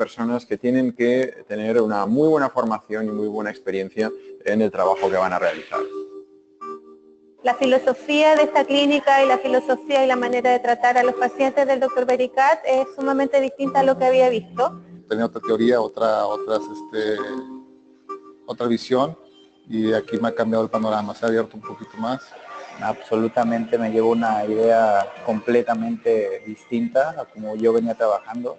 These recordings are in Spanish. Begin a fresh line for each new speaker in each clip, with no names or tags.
personas que tienen que tener una muy buena formación y muy buena experiencia en el trabajo que van a realizar.
La filosofía de esta clínica y la filosofía y la manera de tratar a los pacientes del Dr. Bericat es sumamente distinta a lo que había visto.
Tenía otra teoría, otra visión, y aquí me ha cambiado el panorama, se ha abierto un poquito más.
Absolutamente me llevo una idea completamente distinta a como yo venía trabajando.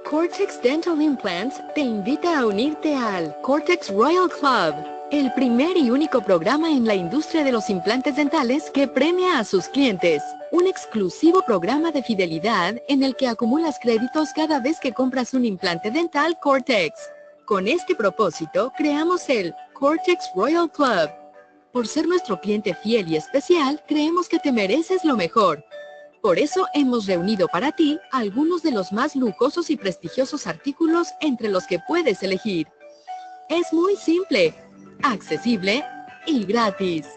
Cortex Dental Implants te invita a unirte al Cortex Royal Club, el primer y único programa en la industria de los implantes dentales que premia a sus clientes. Un exclusivo programa de fidelidad en el que acumulas créditos cada vez que compras un implante dental Cortex. Con este propósito, creamos el Cortex Royal Club. Por ser nuestro cliente fiel y especial, creemos que te mereces lo mejor. Por eso hemos reunido para ti algunos de los más lujosos y prestigiosos artículos entre los que puedes elegir. Es muy simple, accesible y gratis.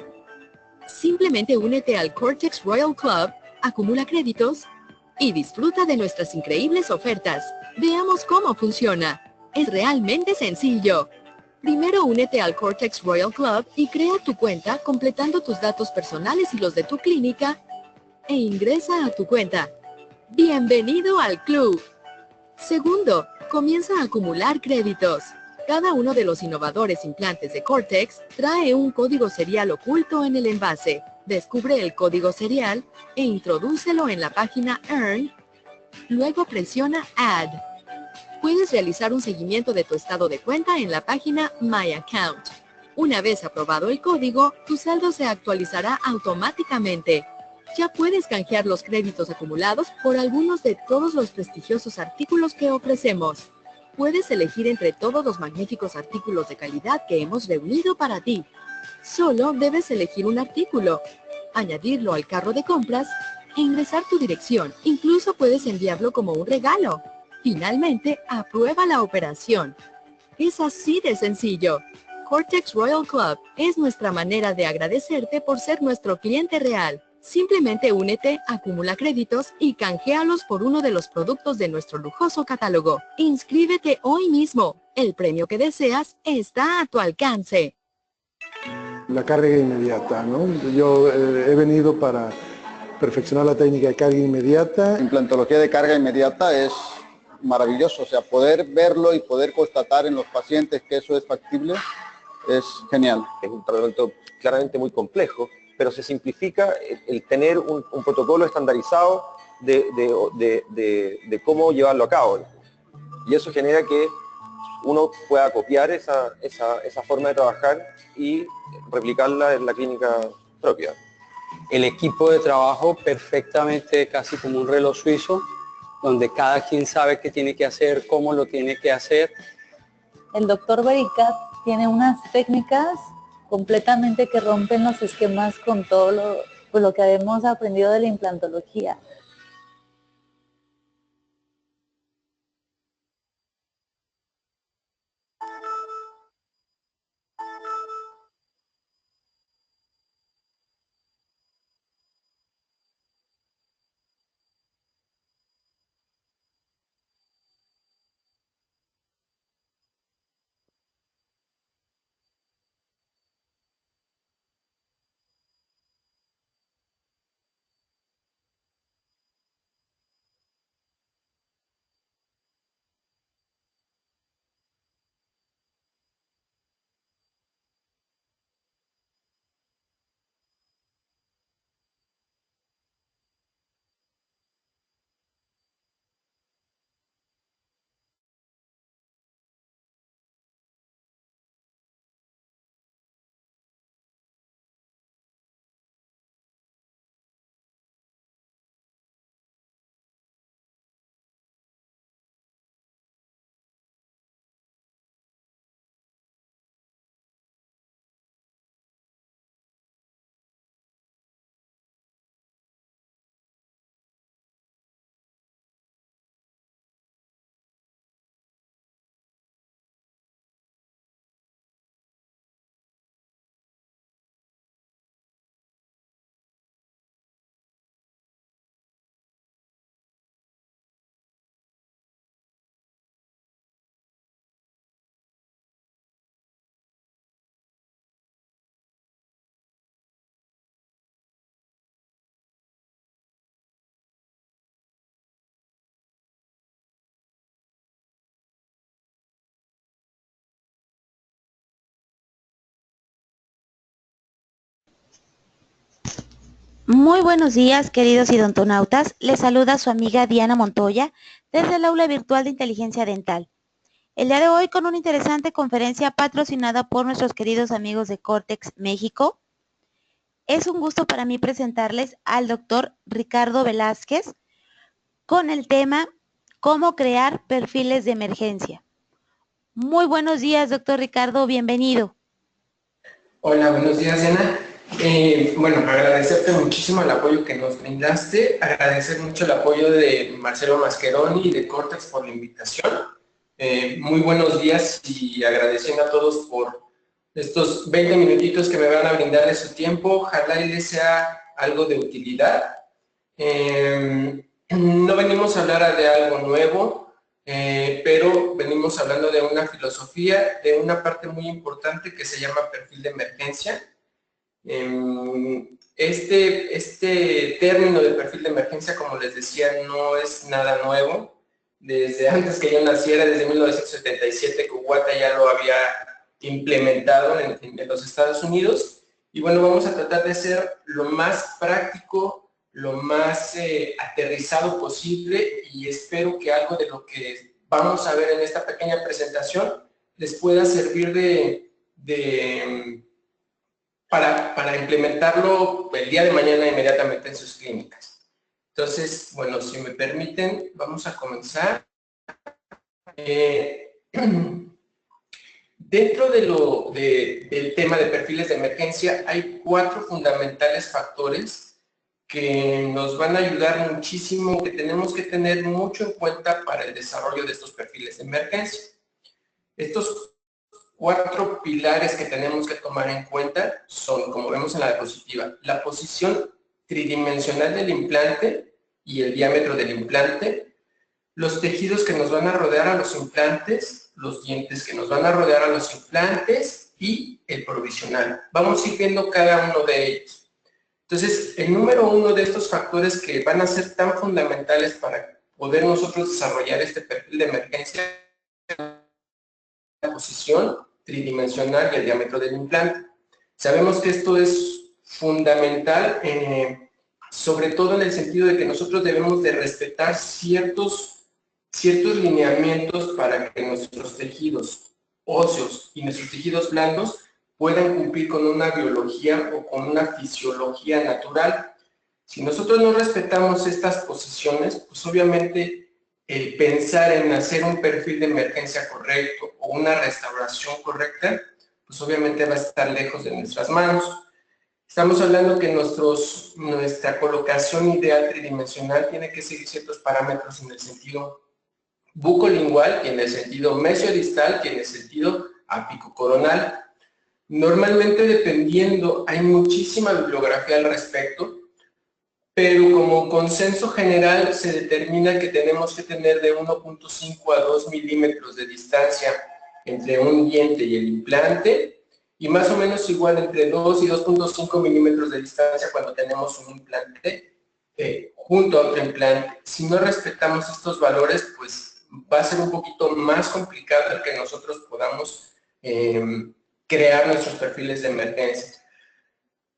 Simplemente únete al Cortex Royal Club, acumula créditos y disfruta de nuestras increíbles ofertas. Veamos cómo funciona. Es realmente sencillo. Primero únete al Cortex Royal Club y crea tu cuenta completando tus datos personales y los de tu clínica e ingresa a tu cuenta. ¡Bienvenido al club! Segundo, comienza a acumular créditos. Cada uno de los innovadores implantes de Cortex trae un código serial oculto en el envase. Descubre el código serial e introdúcelo en la página Earn. Luego presiona Add. Puedes realizar un seguimiento de tu estado de cuenta en la página My Account. Una vez aprobado el código, tu saldo se actualizará automáticamente. Ya puedes canjear los créditos acumulados por algunos de todos los prestigiosos artículos que ofrecemos. Puedes elegir entre todos los magníficos artículos de calidad que hemos reunido para ti. Solo debes elegir un artículo, añadirlo al carro de compras e ingresar tu dirección. Incluso puedes enviarlo como un regalo. Finalmente, aprueba la operación. Es así de sencillo. Cortex Royal Club es nuestra manera de agradecerte por ser nuestro cliente real. Simplemente únete, acumula créditos y canjealos por uno de los productos de nuestro lujoso catálogo. Inscríbete hoy mismo. El premio que deseas está a tu alcance.
La carga inmediata, ¿no? Yo he venido para perfeccionar la técnica de carga inmediata.
Implantología de carga inmediata es maravilloso, o sea, poder verlo y poder constatar en los pacientes que eso es factible es genial.
Es un tratamiento claramente muy complejo, pero se simplifica el tener un protocolo estandarizado de cómo llevarlo a cabo. Y eso genera que uno pueda copiar esa forma de trabajar y replicarla en la clínica propia.
El equipo de trabajo perfectamente, casi como un reloj suizo, donde cada quien sabe qué tiene que hacer, cómo lo tiene que hacer.
El doctor Bericat tiene unas técnicas completamente que rompen los esquemas con todo lo que hemos aprendido de la implantología.
Muy buenos días, queridos idontonautas. Les saluda su amiga Diana Montoya desde el aula virtual de inteligencia dental. El día de hoy con una interesante conferencia patrocinada por nuestros queridos amigos de Cortex México. Es un gusto para mí presentarles al doctor Ricardo Velázquez con el tema ¿Cómo crear perfiles de emergencia? Muy buenos días, doctor Ricardo, bienvenido.
Hola, buenos días, Diana. Bueno, agradecerte muchísimo el apoyo que nos brindaste, agradecer mucho el apoyo de Marcelo Mascheroni y de Cortex por la invitación. Muy buenos días y agradeciendo a todos por estos 20 minutitos que me van a brindar de su tiempo. Ojalá y les sea algo de utilidad. No venimos a hablar de algo nuevo, pero venimos hablando de una filosofía, de una parte muy importante que se llama perfil de emergencia. Este término de perfil de emergencia, como les decía, no es nada nuevo. Desde antes que yo naciera, desde 1977, Cubata ya lo había implementado en los Estados Unidos. Y bueno, vamos a tratar de ser lo más práctico, lo más aterrizado posible, y espero que algo de lo que vamos a ver en esta pequeña presentación les pueda servir para implementarlo el día de mañana inmediatamente en sus clínicas. Entonces, bueno, si me permiten, vamos a comenzar. Dentro del tema de perfiles de emergencia hay 4 fundamentales factores que nos van a ayudar muchísimo, que tenemos que tener mucho en cuenta para el desarrollo de estos perfiles de emergencia. Estos 4 pilares que tenemos que tomar en cuenta son, como vemos en la diapositiva, la posición tridimensional del implante y el diámetro del implante, los tejidos que nos van a rodear a los implantes, los dientes que nos van a rodear a los implantes y el provisional. Vamos a ir viendo cada uno de ellos. Entonces, el número 1 de estos factores que van a ser tan fundamentales para poder nosotros desarrollar este perfil de emergencia es la posición tridimensional y el diámetro del implante. Sabemos que esto es fundamental, sobre todo en el sentido de que nosotros debemos de respetar ciertos lineamientos para que nuestros tejidos óseos y nuestros tejidos blandos puedan cumplir con una biología o con una fisiología natural. Si nosotros no respetamos estas posiciones, pues obviamente el pensar en hacer un perfil de emergencia correcto o una restauración correcta, pues obviamente va a estar lejos de nuestras manos. Estamos hablando que nuestra colocación ideal tridimensional tiene que seguir ciertos parámetros en el sentido bucolingual, y en el sentido mesiodistal, y en el sentido apicocoronal. Normalmente, dependiendo, hay muchísima bibliografía al respecto, pero como consenso general se determina que tenemos que tener de 1.5 a 2 milímetros de distancia entre un diente y el implante, y más o menos igual entre 2 y 2.5 milímetros de distancia cuando tenemos un implante junto a otro implante. Si no respetamos estos valores, pues va a ser un poquito más complicado el que nosotros podamos crear nuestros perfiles de emergencia.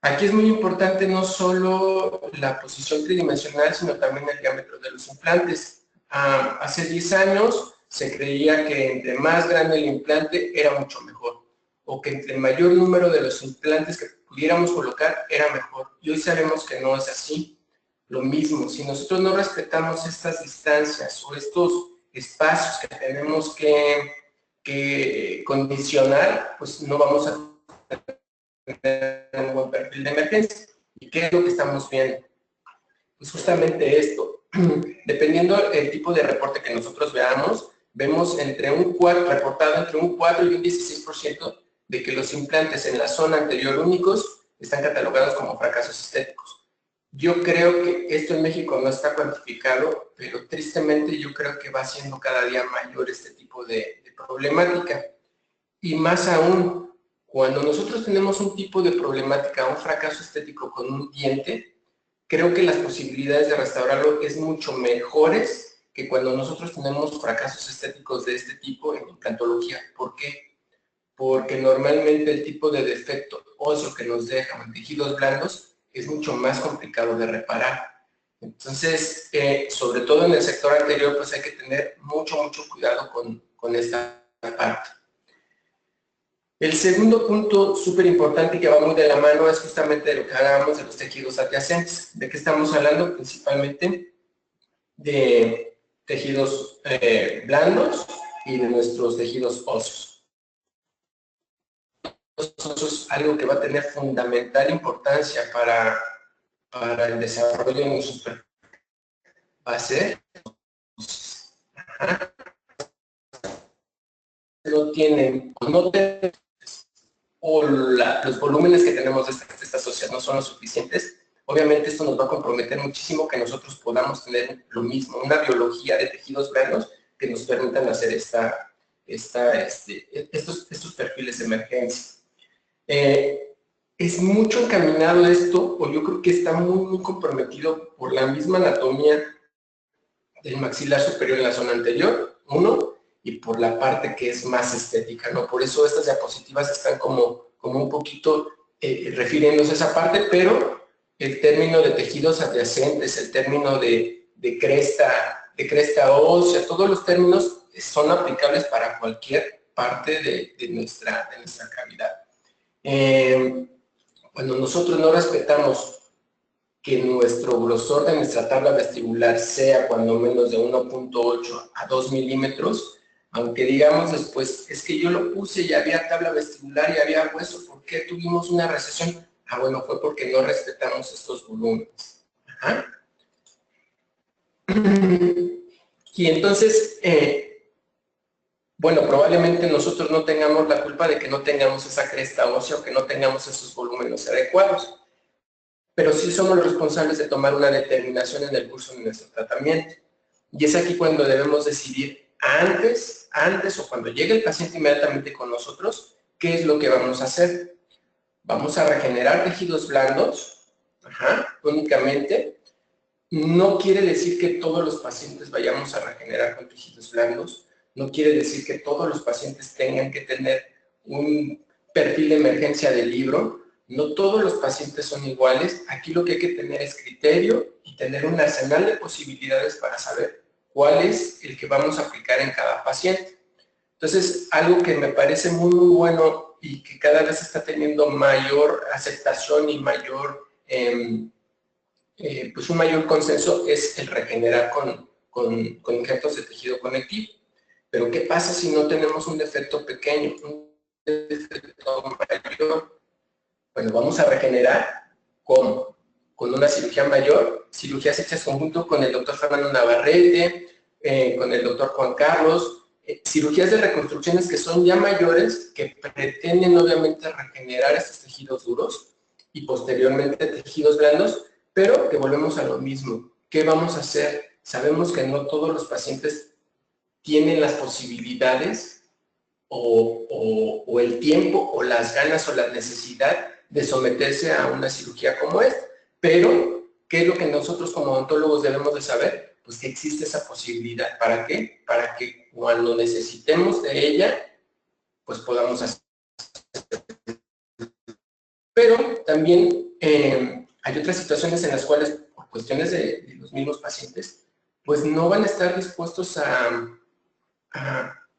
Aquí es muy importante no solo la posición tridimensional, sino también el diámetro de los implantes. Hace 10 años se creía que entre más grande el implante era mucho mejor, o que entre el mayor número de los implantes que pudiéramos colocar era mejor. Y hoy sabemos que no es así. Lo mismo, si nosotros no respetamos estas distancias o estos espacios que tenemos que condicionar, pues no vamos a tener un buen perfil de emergencia. ¿Y qué es lo que estamos viendo? Pues justamente esto. Dependiendo del tipo de reporte que nosotros veamos, vemos reportado entre un 4 y un 16% de que los implantes en la zona anterior únicos están catalogados como fracasos estéticos. Yo creo que esto en México no está cuantificado, pero tristemente yo creo que va siendo cada día mayor este tipo de problemática. Y más aún, cuando nosotros tenemos un tipo de problemática, un fracaso estético con un diente, creo que las posibilidades de restaurarlo es mucho mejores que cuando nosotros tenemos fracasos estéticos de este tipo en implantología. ¿Por qué? Porque normalmente el tipo de defecto óseo que nos dejan en tejidos blandos es mucho más complicado de reparar. Entonces, sobre todo en el sector anterior, pues hay que tener mucho cuidado con esta parte. El segundo punto súper importante y que va muy de la mano es justamente de lo que hablábamos de los tejidos adyacentes. ¿De qué estamos hablando? Principalmente de tejidos blandos y de nuestros tejidos óseos. Eso es algo que va a tener fundamental importancia para el desarrollo de nuestros perfiles. Va a ser no tienen o los volúmenes que tenemos de esta sociedad no son los suficientes. Obviamente esto nos va a comprometer muchísimo que nosotros podamos tener lo mismo, una biología de tejidos blandos que nos permitan hacer estos perfiles de emergencia. Es mucho encaminado esto, o yo creo que está muy comprometido por la misma anatomía del maxilar superior en la zona anterior, y por la parte que es más estética, ¿no? Por eso estas diapositivas están como un poquito refiriéndose a esa parte, pero el término de tejidos adyacentes, el término de cresta ósea, todos los términos son aplicables para cualquier parte de nuestra cavidad. Cuando nosotros no respetamos que nuestro grosor de nuestra tabla vestibular sea cuando menos de 1.8 a 2 milímetros, aunque digamos después, es que yo lo puse y había tabla vestibular y había hueso, ¿por qué tuvimos una recesión? Ah, bueno, fue porque no respetamos estos volúmenes. Ajá. Y entonces, bueno, probablemente nosotros no tengamos la culpa de que no tengamos esa cresta ósea o que no tengamos esos volúmenes adecuados, pero sí somos los responsables de tomar una determinación en el curso de nuestro tratamiento. Y es aquí cuando debemos decidir antes o cuando llegue el paciente inmediatamente con nosotros, ¿qué es lo que vamos a hacer? Vamos a regenerar tejidos blandos, únicamente. No quiere decir que todos los pacientes vayamos a regenerar con tejidos blandos, no quiere decir que todos los pacientes tengan que tener un perfil de emergencia de libro, no todos los pacientes son iguales. Aquí lo que hay que tener es criterio y tener un arsenal de posibilidades para saber cuál es el que vamos a aplicar en cada paciente. Entonces, algo que me parece muy bueno y que cada vez está teniendo mayor aceptación y mayor, pues un mayor consenso es el regenerar con injertos de tejido conectivo. Pero ¿qué pasa si no tenemos un defecto pequeño, un defecto mayor? Bueno, vamos a regenerar ¿cómo? Con una cirugía mayor, cirugías hechas conjunto con el doctor Fernando Navarrete, con el doctor Juan Carlos, cirugías de reconstrucciones que son ya mayores, que pretenden obviamente regenerar estos tejidos duros y posteriormente tejidos blandos, pero que volvemos a lo mismo. ¿Qué vamos a hacer? Sabemos que no todos los pacientes tienen las posibilidades o el tiempo o las ganas o la necesidad de someterse a una cirugía como esta. Pero, ¿qué es lo que nosotros como odontólogos debemos de saber? Pues que existe esa posibilidad. ¿Para qué? Para que cuando necesitemos de ella, pues podamos hacer. Pero también hay otras situaciones en las cuales, por cuestiones de los mismos pacientes, pues no van a estar dispuestos a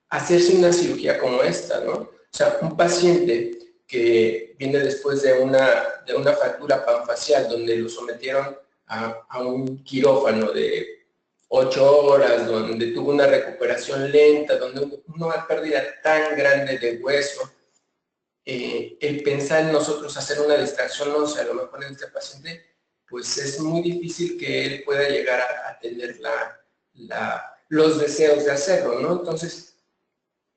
hacerse una cirugía como esta, ¿no? O sea, un paciente que viene después de una fractura panfacial donde lo sometieron a un quirófano de 8 horas, donde tuvo una recuperación lenta, donde una pérdida tan grande de hueso, el pensar en nosotros hacer una distracción ósea, a lo mejor en este paciente, pues es muy difícil que él pueda llegar a tener los deseos de hacerlo, ¿no? Entonces,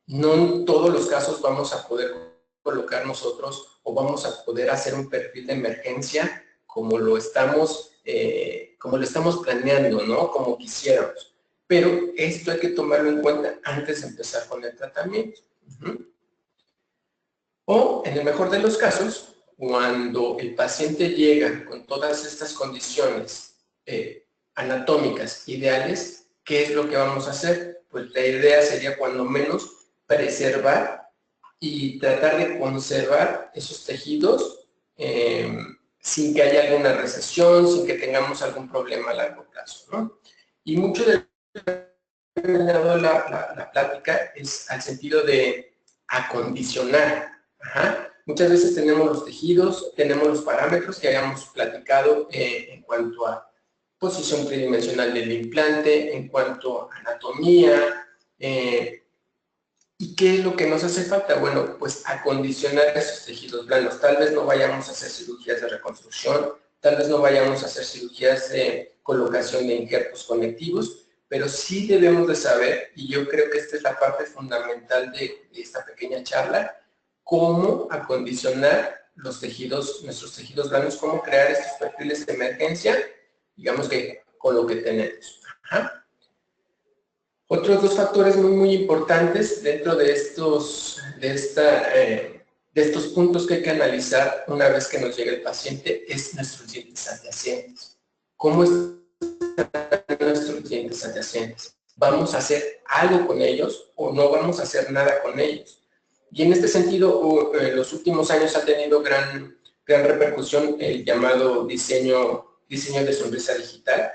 no en todos los casos vamos a poder colocar nosotros o vamos a poder hacer un perfil de emergencia como lo estamos planeando, ¿no? Como quisiéramos. Pero esto hay que tomarlo en cuenta antes de empezar con el tratamiento. O, en el mejor de los casos, cuando el paciente llega con todas estas condiciones anatómicas ideales, ¿qué es lo que vamos a hacer? Pues la idea sería cuando menos preservar y tratar de conservar esos tejidos sin que haya alguna recesión, sin que tengamos algún problema a largo plazo, ¿no? Y mucho de la plática es al sentido de acondicionar. Muchas veces tenemos los tejidos, tenemos los parámetros que habíamos platicado en cuanto a posición tridimensional del implante, en cuanto a anatomía, ¿y qué es lo que nos hace falta? Bueno, pues acondicionar esos tejidos blandos. Tal vez no vayamos a hacer cirugías de reconstrucción, tal vez no vayamos a hacer cirugías de colocación de injertos conectivos, pero sí debemos de saber, y yo creo que esta es la parte fundamental de esta pequeña charla, cómo acondicionar los tejidos, nuestros tejidos blandos, cómo crear estos perfiles de emergencia, digamos que con lo que tenemos. Otros dos factores muy importantes dentro de estos puntos que hay que analizar una vez que nos llega el paciente es nuestros dientes adyacentes. ¿Cómo están nuestros dientes adyacentes? ¿Vamos a hacer algo con ellos o no vamos a hacer nada con ellos? Y en este sentido, en los últimos años ha tenido gran repercusión el llamado diseño de sonrisa digital,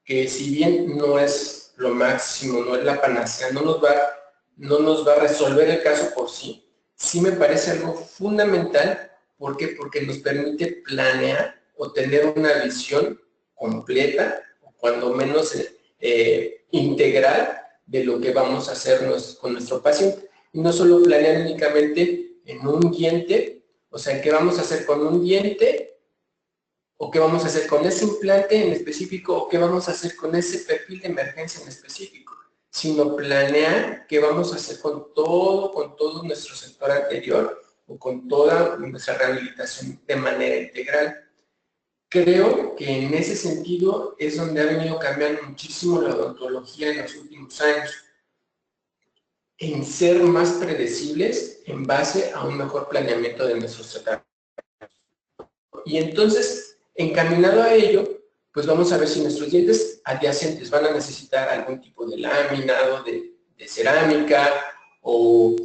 que si bien no es lo máximo, no es la panacea, no nos va a resolver el caso por sí, sí me parece algo fundamental. ¿Por qué? Porque nos permite planear o tener una visión completa, o cuando menos integral, de lo que vamos a hacer con nuestro paciente. Y no solo planear únicamente en un diente, o sea, ¿qué vamos a hacer con un diente? ¿O qué vamos a hacer con ese implante en específico? ¿O qué vamos a hacer con ese perfil de emergencia en específico? Sino planear qué vamos a hacer con todo nuestro sector anterior o con toda nuestra rehabilitación de manera integral. Creo que en ese sentido es donde ha venido cambiando muchísimo la odontología en los últimos años, en ser más predecibles en base a un mejor planeamiento de nuestros tratamientos. Y entonces, encaminado a ello, pues vamos a ver si nuestros dientes adyacentes van a necesitar algún tipo de laminado de cerámica o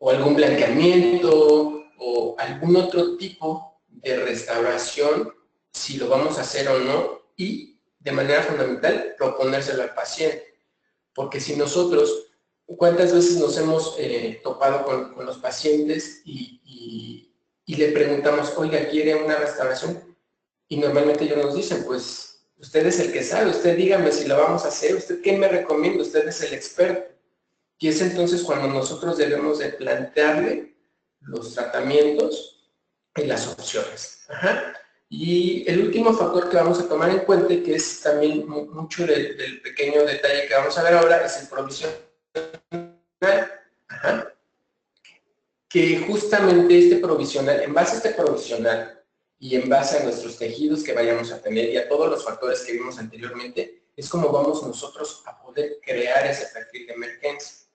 algún blanqueamiento o algún otro tipo de restauración, si lo vamos a hacer o no, y de manera fundamental proponérselo al paciente. Porque si nosotros, ¿cuántas veces nos hemos topado con los pacientes y le preguntamos, oiga, ¿quiere una restauración? Y normalmente ellos nos dicen, pues, usted es el que sabe, usted dígame si lo vamos a hacer, usted qué me recomienda, usted es el experto. Y es entonces cuando nosotros debemos de plantearle los tratamientos y las opciones. Y el último factor que vamos a tomar en cuenta, que es también mucho del pequeño detalle que vamos a ver ahora, es el provisional. Que justamente este provisional, en base a este provisional y en base a nuestros tejidos que vayamos a tener y a todos los factores que vimos anteriormente, es como vamos nosotros a poder crear ese perfil de emergencia.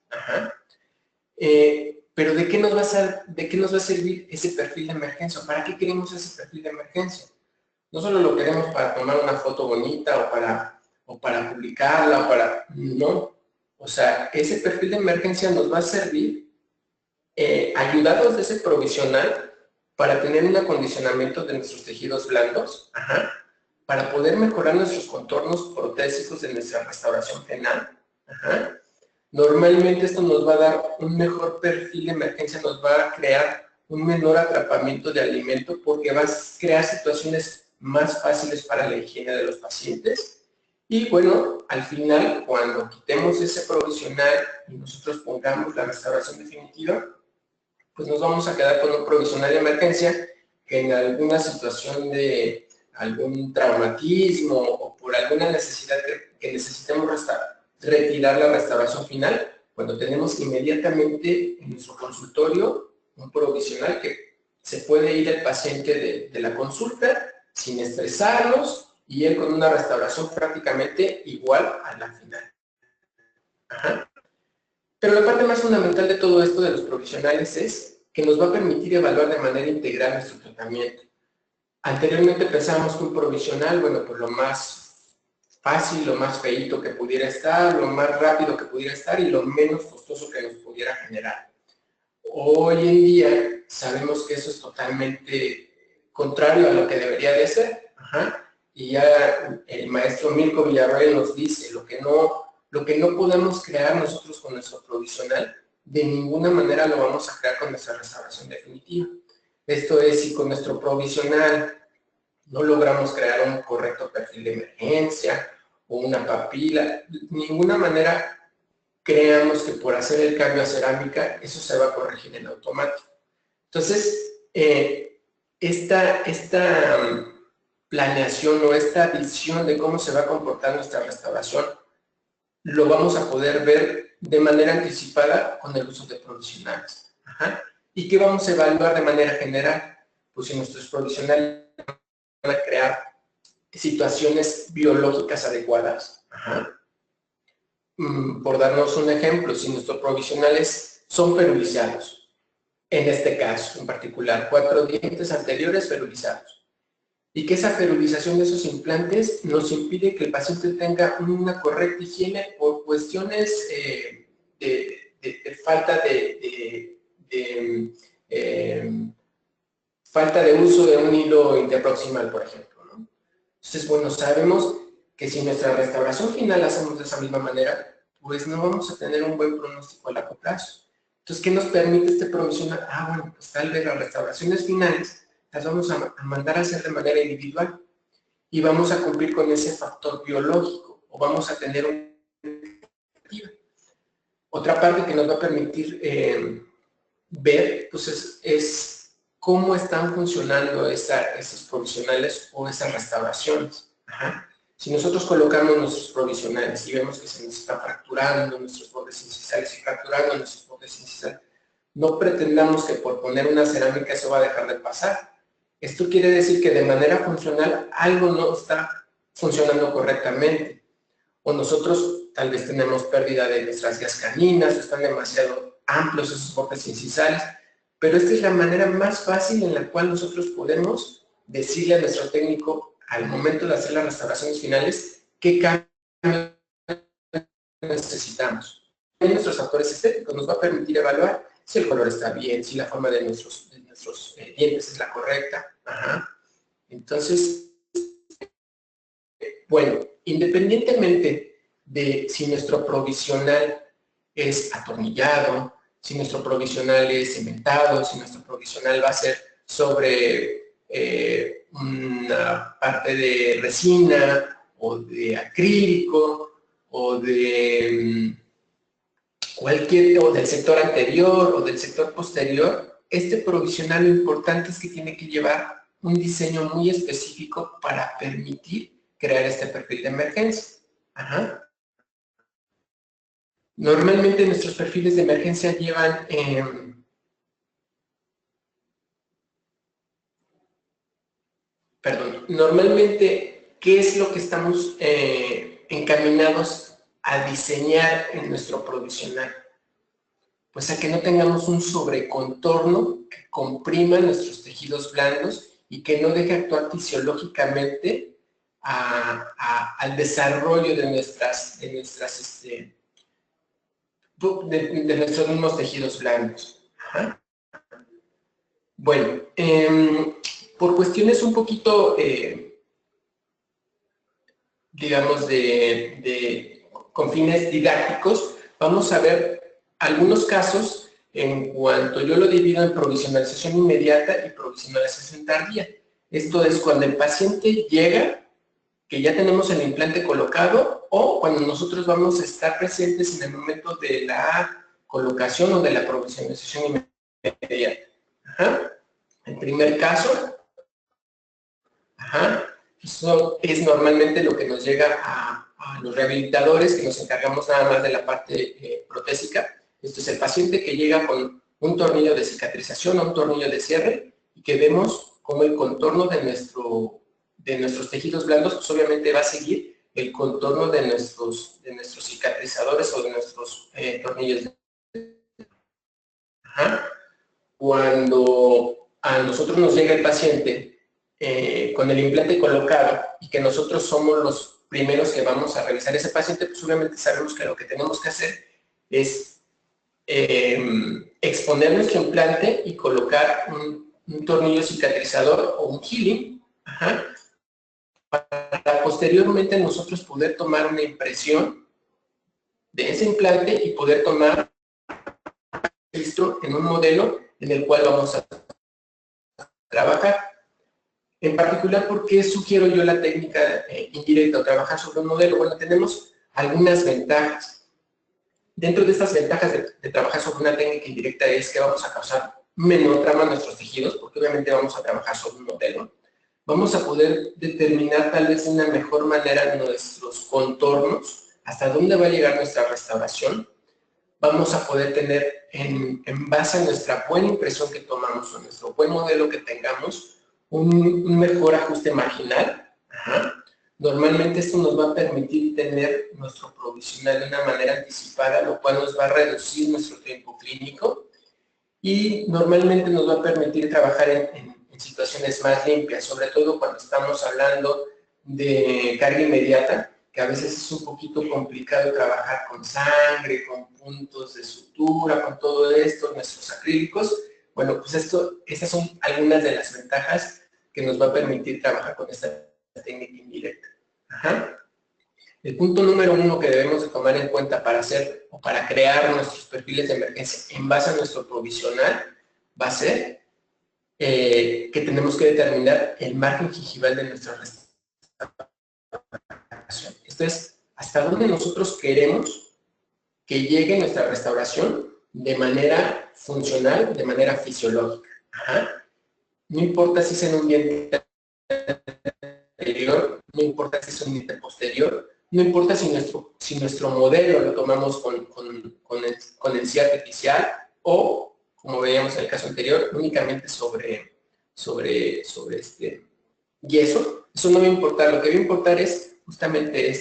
Pero ¿de qué nos va a servir ese perfil de emergencia? ¿Para qué queremos ese perfil de emergencia? No solo lo queremos para tomar una foto bonita o para publicarla, no. O sea, ese perfil de emergencia nos va a servir ayudados de ese provisional para tener un acondicionamiento de nuestros tejidos blandos, para poder mejorar nuestros contornos protésicos de nuestra restauración final. Normalmente esto nos va a dar un mejor perfil de emergencia, nos va a crear un menor atrapamiento de alimento porque va a crear situaciones más fáciles para la higiene de los pacientes. Y bueno, al final, cuando quitemos ese provisional y nosotros pongamos la restauración definitiva, pues nos vamos a quedar con un provisional de emergencia que en alguna situación de algún traumatismo o por alguna necesidad que necesitemos retirar la restauración final, cuando tenemos inmediatamente en nuestro consultorio un provisional que se puede ir el paciente de la consulta sin estresarnos y él con una restauración prácticamente igual a la final. Pero la parte más fundamental de todo esto de los provisionales es que nos va a permitir evaluar de manera integral nuestro tratamiento. Anteriormente pensábamos que un provisional, bueno, pues lo más fácil, lo más feíto que pudiera estar, lo más rápido que pudiera estar y lo menos costoso que nos pudiera generar. Hoy en día sabemos que eso es totalmente contrario a lo que debería de ser. Y ya el maestro Mirko Villarroel nos dice, lo que no podemos crear nosotros con nuestro provisional, de ninguna manera lo vamos a crear con nuestra restauración definitiva. Esto es, si con nuestro provisional no logramos crear un correcto perfil de emergencia o una papila, de ninguna manera creamos que por hacer el cambio a cerámica eso se va a corregir en automático. Entonces, esta planeación o esta visión de cómo se va a comportar nuestra restauración lo vamos a poder ver de manera anticipada con el uso de provisionales. ¿Y qué vamos a evaluar de manera general? Pues si nuestros provisionales van a crear situaciones biológicas adecuadas. Por darnos un ejemplo, si nuestros provisionales son ferulizados, en este caso en particular, 4 dientes anteriores ferulizados, y que esa ferulización de esos implantes nos impide que el paciente tenga una correcta higiene por cuestiones de falta falta de uso de un hilo interproximal, por ejemplo, ¿no? Entonces, bueno, sabemos que si nuestra restauración final la hacemos de esa misma manera, pues no vamos a tener un buen pronóstico a largo plazo. Entonces, ¿qué nos permite este provisional? Bueno, pues tal vez las restauraciones finales las vamos a mandar a hacer de manera individual y vamos a cumplir con ese factor biológico o vamos a tener una expectativa. Otra parte que nos va a permitir ver pues es cómo están funcionando esos provisionales o esas restauraciones. Si nosotros colocamos nuestros provisionales y vemos que se nos está fracturando nuestros bordes incisales y fracturando nuestros bordes incisales, no pretendamos que por poner una cerámica eso va a dejar de pasar. Esto quiere decir que de manera funcional algo no está funcionando correctamente. O nosotros tal vez tenemos pérdida de nuestras vías caninas, o están demasiado amplios esos bordes incisales, pero esta es la manera más fácil en la cual nosotros podemos decirle a nuestro técnico al momento de hacer las restauraciones finales qué cambios necesitamos. Nuestros factores estéticos nos va a permitir evaluar si el color está bien, si la forma de nuestros dientes es la correcta. Entonces, bueno, independientemente de si nuestro provisional es atornillado, si nuestro provisional es cementado, si nuestro provisional va a ser sobre una parte de resina o de acrílico o de o del sector anterior o del sector posterior, este provisional lo importante es que tiene que llevar un diseño muy específico para permitir crear este perfil de emergencia. Normalmente nuestros perfiles de emergencia llevan normalmente, ¿qué es lo que estamos encaminados a diseñar en nuestro provisional? Pues a que no tengamos un sobrecontorno que comprima nuestros tejidos blandos y que no deje actuar fisiológicamente al desarrollo de nuestros mismos tejidos blandos. Bueno, por cuestiones un poquito, digamos, con fines didácticos, vamos a ver algunos casos en cuanto yo lo divido en provisionalización inmediata y provisionalización tardía. Esto es cuando el paciente llega, que ya tenemos el implante colocado, o cuando nosotros vamos a estar presentes en el momento de la colocación o de la provisionalización inmediata. El primer caso, eso es normalmente lo que nos llega a los rehabilitadores, que nos encargamos nada más de la parte protésica. Esto es el paciente que llega con un tornillo de cicatrización o un tornillo de cierre y que vemos cómo el contorno de nuestros tejidos blandos pues obviamente va a seguir el contorno de nuestros cicatrizadores o de nuestros tornillos. Cuando a nosotros nos llega el paciente con el implante colocado y que nosotros somos los primeros que vamos a revisar ese paciente, pues obviamente sabemos que lo que tenemos que hacer es exponer nuestro implante y colocar un tornillo cicatrizador o un healing, para posteriormente nosotros poder tomar una impresión de ese implante y poder tomar registro en un modelo en el cual vamos a trabajar. En particular, ¿por qué sugiero yo la técnica indirecta o trabajar sobre un modelo? Bueno, tenemos algunas ventajas. Dentro de estas ventajas de trabajar sobre una técnica indirecta es que vamos a causar menor trama a nuestros tejidos, porque obviamente vamos a trabajar sobre un modelo. Vamos a poder determinar tal vez de una mejor manera nuestros contornos, hasta dónde va a llegar nuestra restauración. Vamos a poder tener, en base a nuestra buena impresión que tomamos o nuestro buen modelo que tengamos, un mejor ajuste marginal. Normalmente esto nos va a permitir tener nuestro provisional de una manera anticipada, lo cual nos va a reducir nuestro tiempo clínico y normalmente nos va a permitir trabajar en situaciones más limpias, sobre todo cuando estamos hablando de carga inmediata, que a veces es un poquito complicado trabajar con sangre, con puntos de sutura, con todo esto, nuestros acrílicos. Bueno, pues estas son algunas de las ventajas que nos va a permitir trabajar con esta técnica indirecta. El punto número 1 que debemos de tomar en cuenta para hacer o para crear nuestros perfiles de emergencia en base a nuestro provisional va a ser que tenemos que determinar el margen gingival de nuestra restauración. Esto es, hasta dónde nosotros queremos que llegue nuestra restauración de manera funcional, de manera fisiológica. No importa si es en un diente anterior, no importa si es un diente posterior, no importa si nuestro modelo lo tomamos con encía artificial o, como veíamos en el caso anterior, únicamente sobre yeso. Eso no va a importar. Lo que va a importar es justamente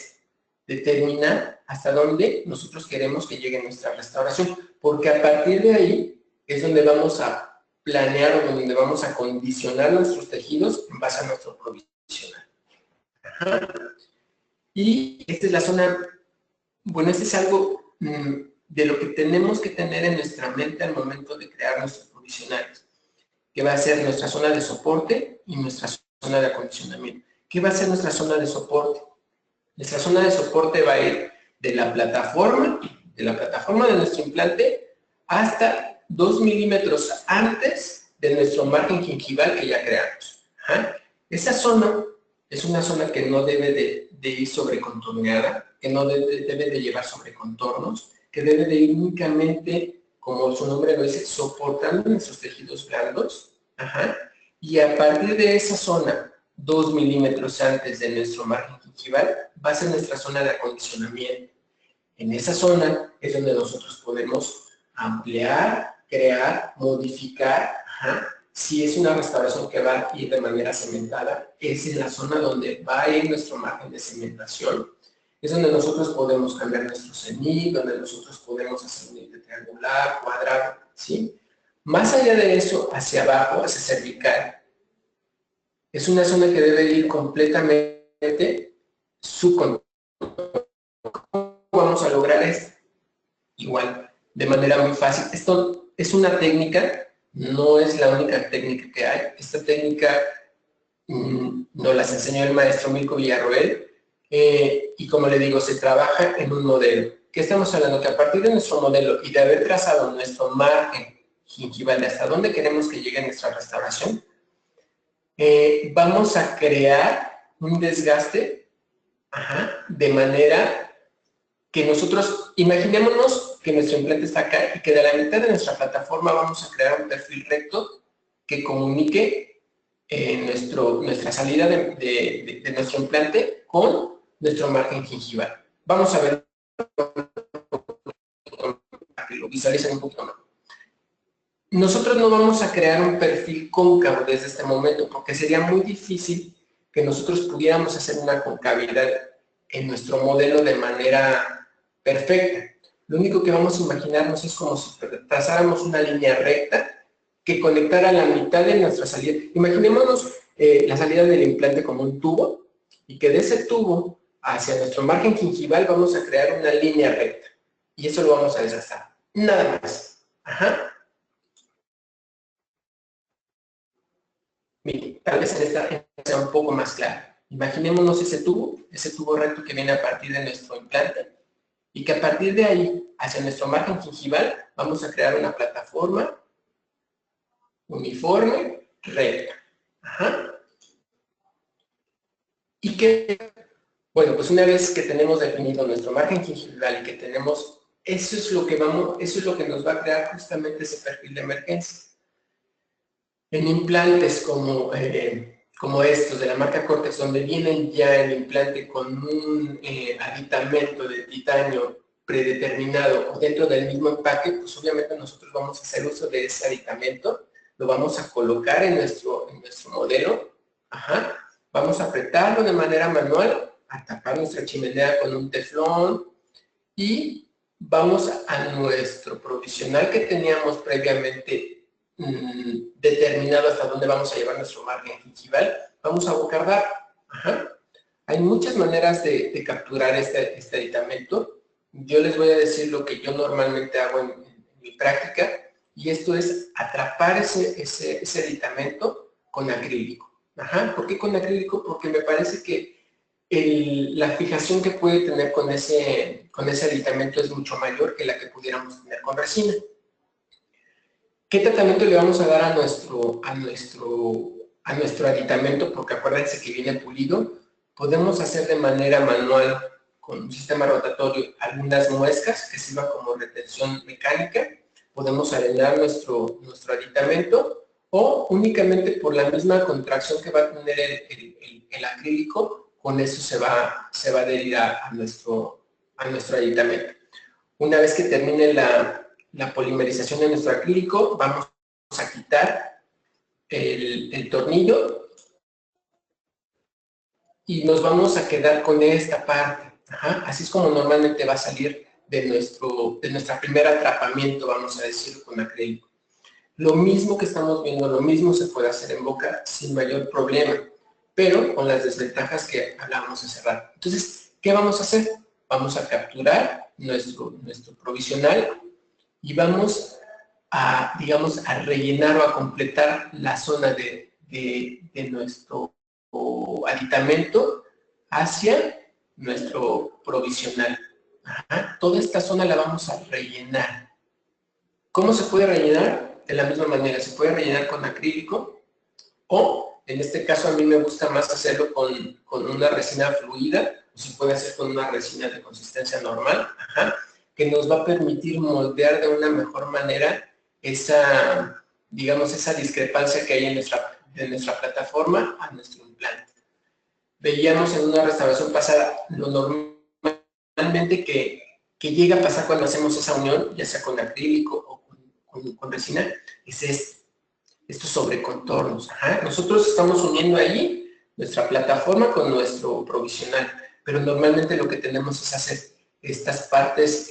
determinar hasta dónde nosotros queremos que llegue nuestra restauración, porque a partir de ahí es donde vamos a planear o donde vamos a condicionar nuestros tejidos en base a nuestro provisional. Y esta es la zona, bueno, este es algo de lo que tenemos que tener en nuestra mente al momento de crear nuestros provisionales, que va a ser nuestra zona de soporte y nuestra zona de acondicionamiento. ¿Qué va a ser nuestra zona de soporte? Nuestra zona de soporte va a ir de la plataforma de nuestro implante hasta 2 milímetros antes de nuestro margen gingival que ya creamos. Esa zona es una zona que no debe de ir sobrecontorneada, que no debe de llevar sobre contornos, que debe de ir únicamente, como su nombre lo dice, soportando nuestros tejidos blandos. Y a partir de esa zona, 2 milímetros antes de nuestro margen gingival, va a ser nuestra zona de acondicionamiento. En esa zona es donde nosotros podemos ampliar, crear, modificar. Si es una restauración que va a ir de manera cementada, es en la zona donde va a ir nuestro margen de cementación. Es donde nosotros podemos cambiar nuestro cenit, donde nosotros podemos hacer un diente triangular, cuadrado, ¿sí? Más allá de eso, hacia abajo, hacia cervical, es una zona que debe ir completamente subcontorno. ¿Cómo vamos a lograr esto? Igual, de manera muy fácil. Esto es una técnica, no es la única técnica que hay. Esta técnica nos las enseñó el maestro Milko Villarroel y como le digo, se trabaja en un modelo. ¿Qué estamos hablando? Que a partir de nuestro modelo y de haber trazado nuestro margen gingival de hasta dónde queremos que llegue nuestra restauración, vamos a crear un desgaste de manera que nosotros, imaginémonos que nuestro implante está acá y que de la mitad de nuestra plataforma vamos a crear un perfil recto que comunique nuestra salida de nuestro implante con nuestro margen gingival. Vamos a ver, para que lo visualicen un poquito más. Nosotros no vamos a crear un perfil cóncavo desde este momento, porque sería muy difícil que nosotros pudiéramos hacer una concavidad en nuestro modelo de manera perfecta. Lo único que vamos a imaginarnos es como si trazáramos una línea recta que conectara la mitad de nuestra salida. Imaginémonos la salida del implante como un tubo y que de ese tubo hacia nuestro margen gingival vamos a crear una línea recta. Y eso lo vamos a desgastar. Nada más. Miren, tal vez en esta sea un poco más claro. Imaginémonos ese tubo recto que viene a partir de nuestro implante, y que a partir de ahí, hacia nuestro margen gingival, vamos a crear una plataforma uniforme, recta. Ajá. Y que, bueno, pues una vez que tenemos definido nuestro margen gingival y que tenemos, eso es lo que nos va a crear justamente ese perfil de emergencia. En implantes como estos de la marca Cortex, donde vienen ya el implante con un aditamento de titanio predeterminado o dentro del mismo empaque, pues obviamente nosotros vamos a hacer uso de ese aditamento, lo vamos a colocar en nuestro modelo, ajá, vamos a apretarlo de manera manual, a tapar nuestra chimenea con un teflón y vamos a nuestro provisional que teníamos previamente determinado hasta dónde vamos a llevar nuestro margen gingival, vamos a bocardar. Ajá. Hay muchas maneras de capturar este aditamento. Yo les voy a decir lo que yo normalmente hago en mi práctica, y esto es atrapar ese aditamento con acrílico. Ajá. ¿Por qué con acrílico? Porque me parece que la fijación que puede tener con ese aditamento es mucho mayor que la que pudiéramos tener con resina. ¿Qué tratamiento le vamos a dar a nuestro aditamento? Porque acuérdense que viene pulido. Podemos hacer de manera manual con un sistema rotatorio algunas muescas que sirvan como retención mecánica. Podemos arenar nuestro aditamento, o únicamente por la misma contracción que va a tener el acrílico, con eso se va a adherir a nuestro aditamento. Una vez que termine la polimerización de nuestro acrílico, vamos a quitar el tornillo y nos vamos a quedar con esta parte. Ajá. Así es como normalmente va a salir de nuestra primer atrapamiento, vamos a decir, con acrílico. Lo mismo que estamos viendo, lo mismo se puede hacer en boca sin mayor problema, pero con las desventajas que hablábamos hace rato. Entonces, ¿qué vamos a hacer? Vamos a capturar nuestro provisional y vamos a, digamos, a rellenar o a completar la zona de nuestro aditamento hacia nuestro provisional. Ajá. Toda esta zona la vamos a rellenar. ¿Cómo se puede rellenar? De la misma manera, se puede rellenar con acrílico, o en este caso a mí me gusta más hacerlo con una resina fluida, o se puede hacer con una resina de consistencia normal, ajá, que nos va a permitir moldear de una mejor manera esa, digamos, esa discrepancia que hay en nuestra plataforma a nuestro implante. Veíamos en una restauración pasada lo normalmente que llega a pasar cuando hacemos esa unión, ya sea con acrílico o con resina, es estos sobrecontornos. Ajá. Nosotros estamos uniendo ahí nuestra plataforma con nuestro provisional, pero normalmente lo que tenemos es hacer estas partes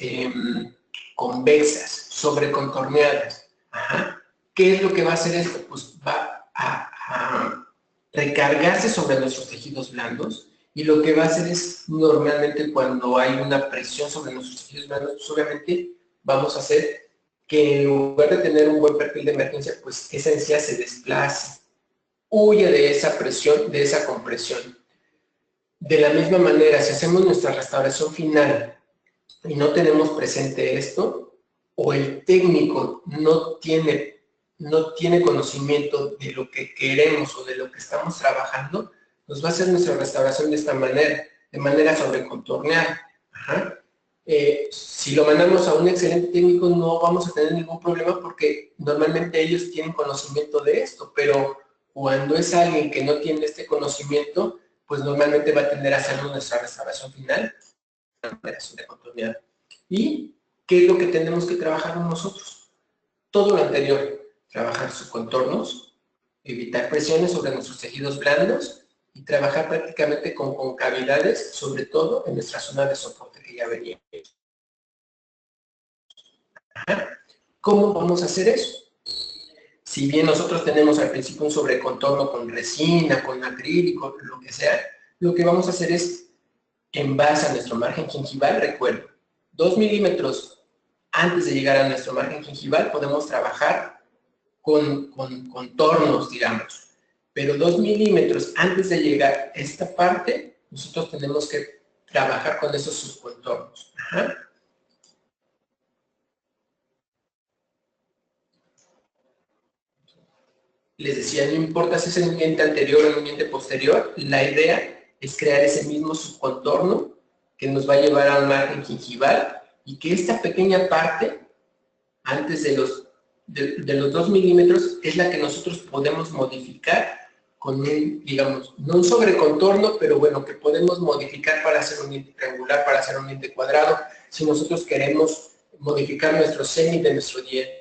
convexas, sobrecontorneadas. Ajá. ¿Qué es lo que va a hacer esto? Pues va a recargarse sobre nuestros tejidos blandos, y lo que va a hacer es, normalmente cuando hay una presión sobre nuestros tejidos blandos, pues obviamente vamos a hacer que en lugar de tener un buen perfil de emergencia, pues esa encía se desplace, huye de esa presión, de esa compresión. De la misma manera, si hacemos nuestra restauración final y no tenemos presente esto, o el técnico no tiene conocimiento de lo que queremos o de lo que estamos trabajando, nos va a hacer nuestra restauración de esta manera, de manera sobrecontorneada. Ajá. Si lo mandamos a un excelente técnico no vamos a tener ningún problema, porque normalmente ellos tienen conocimiento de esto, pero cuando es alguien que no tiene este conocimiento, pues normalmente va a tender a hacer nuestra restauración final de manera sobrecontorneada. ¿Y qué es lo que tenemos que trabajar nosotros? Todo lo anterior, trabajar sus contornos, evitar presiones sobre nuestros tejidos blandos y trabajar prácticamente con concavidades, sobre todo en nuestra zona de soporte que ya venía. ¿Cómo vamos a hacer eso? Si bien nosotros tenemos al principio un sobrecontorno con resina, con acrílico, lo que sea, lo que vamos a hacer es, en base a nuestro margen gingival, recuerdo, 2 milímetros antes de llegar a nuestro margen gingival, podemos trabajar con contornos, digamos. Pero 2 milímetros antes de llegar a esta parte, nosotros tenemos que trabajar con esos subcontornos. Ajá. Les decía, no importa si es en un diente anterior o en un diente posterior, la idea es crear ese mismo subcontorno que nos va a llevar a un margen gingival y que esta pequeña parte, antes de los 2 milímetros, es la que nosotros podemos modificar con un, digamos, no un sobrecontorno, pero bueno, que podemos modificar para hacer un diente triangular, para hacer un diente cuadrado, si nosotros queremos modificar nuestro semi de nuestro diente.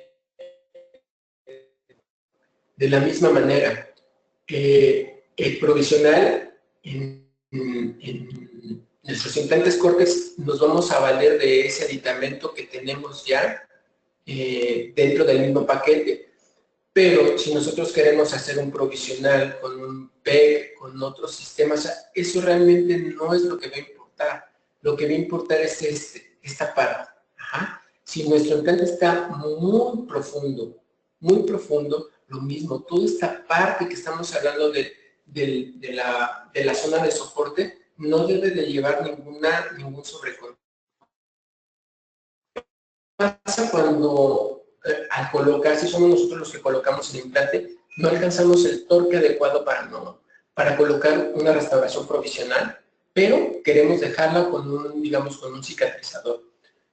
De la misma manera, el provisional en nuestros implantes córtex nos vamos a valer de ese aditamento que tenemos ya dentro del mismo paquete. Pero si nosotros queremos hacer un provisional con un PEG, con otros sistemas, eso realmente no es lo que va a importar. Lo que va a importar es esta parte. Ajá. Si nuestro implante está muy profundo, lo mismo, toda esta parte que estamos hablando de la zona de soporte no debe de llevar ningún sobrecontrol. Pasa cuando al colocar, si somos nosotros los que colocamos el implante, no alcanzamos el torque adecuado para colocar una restauración provisional, pero queremos dejarla con un cicatrizador.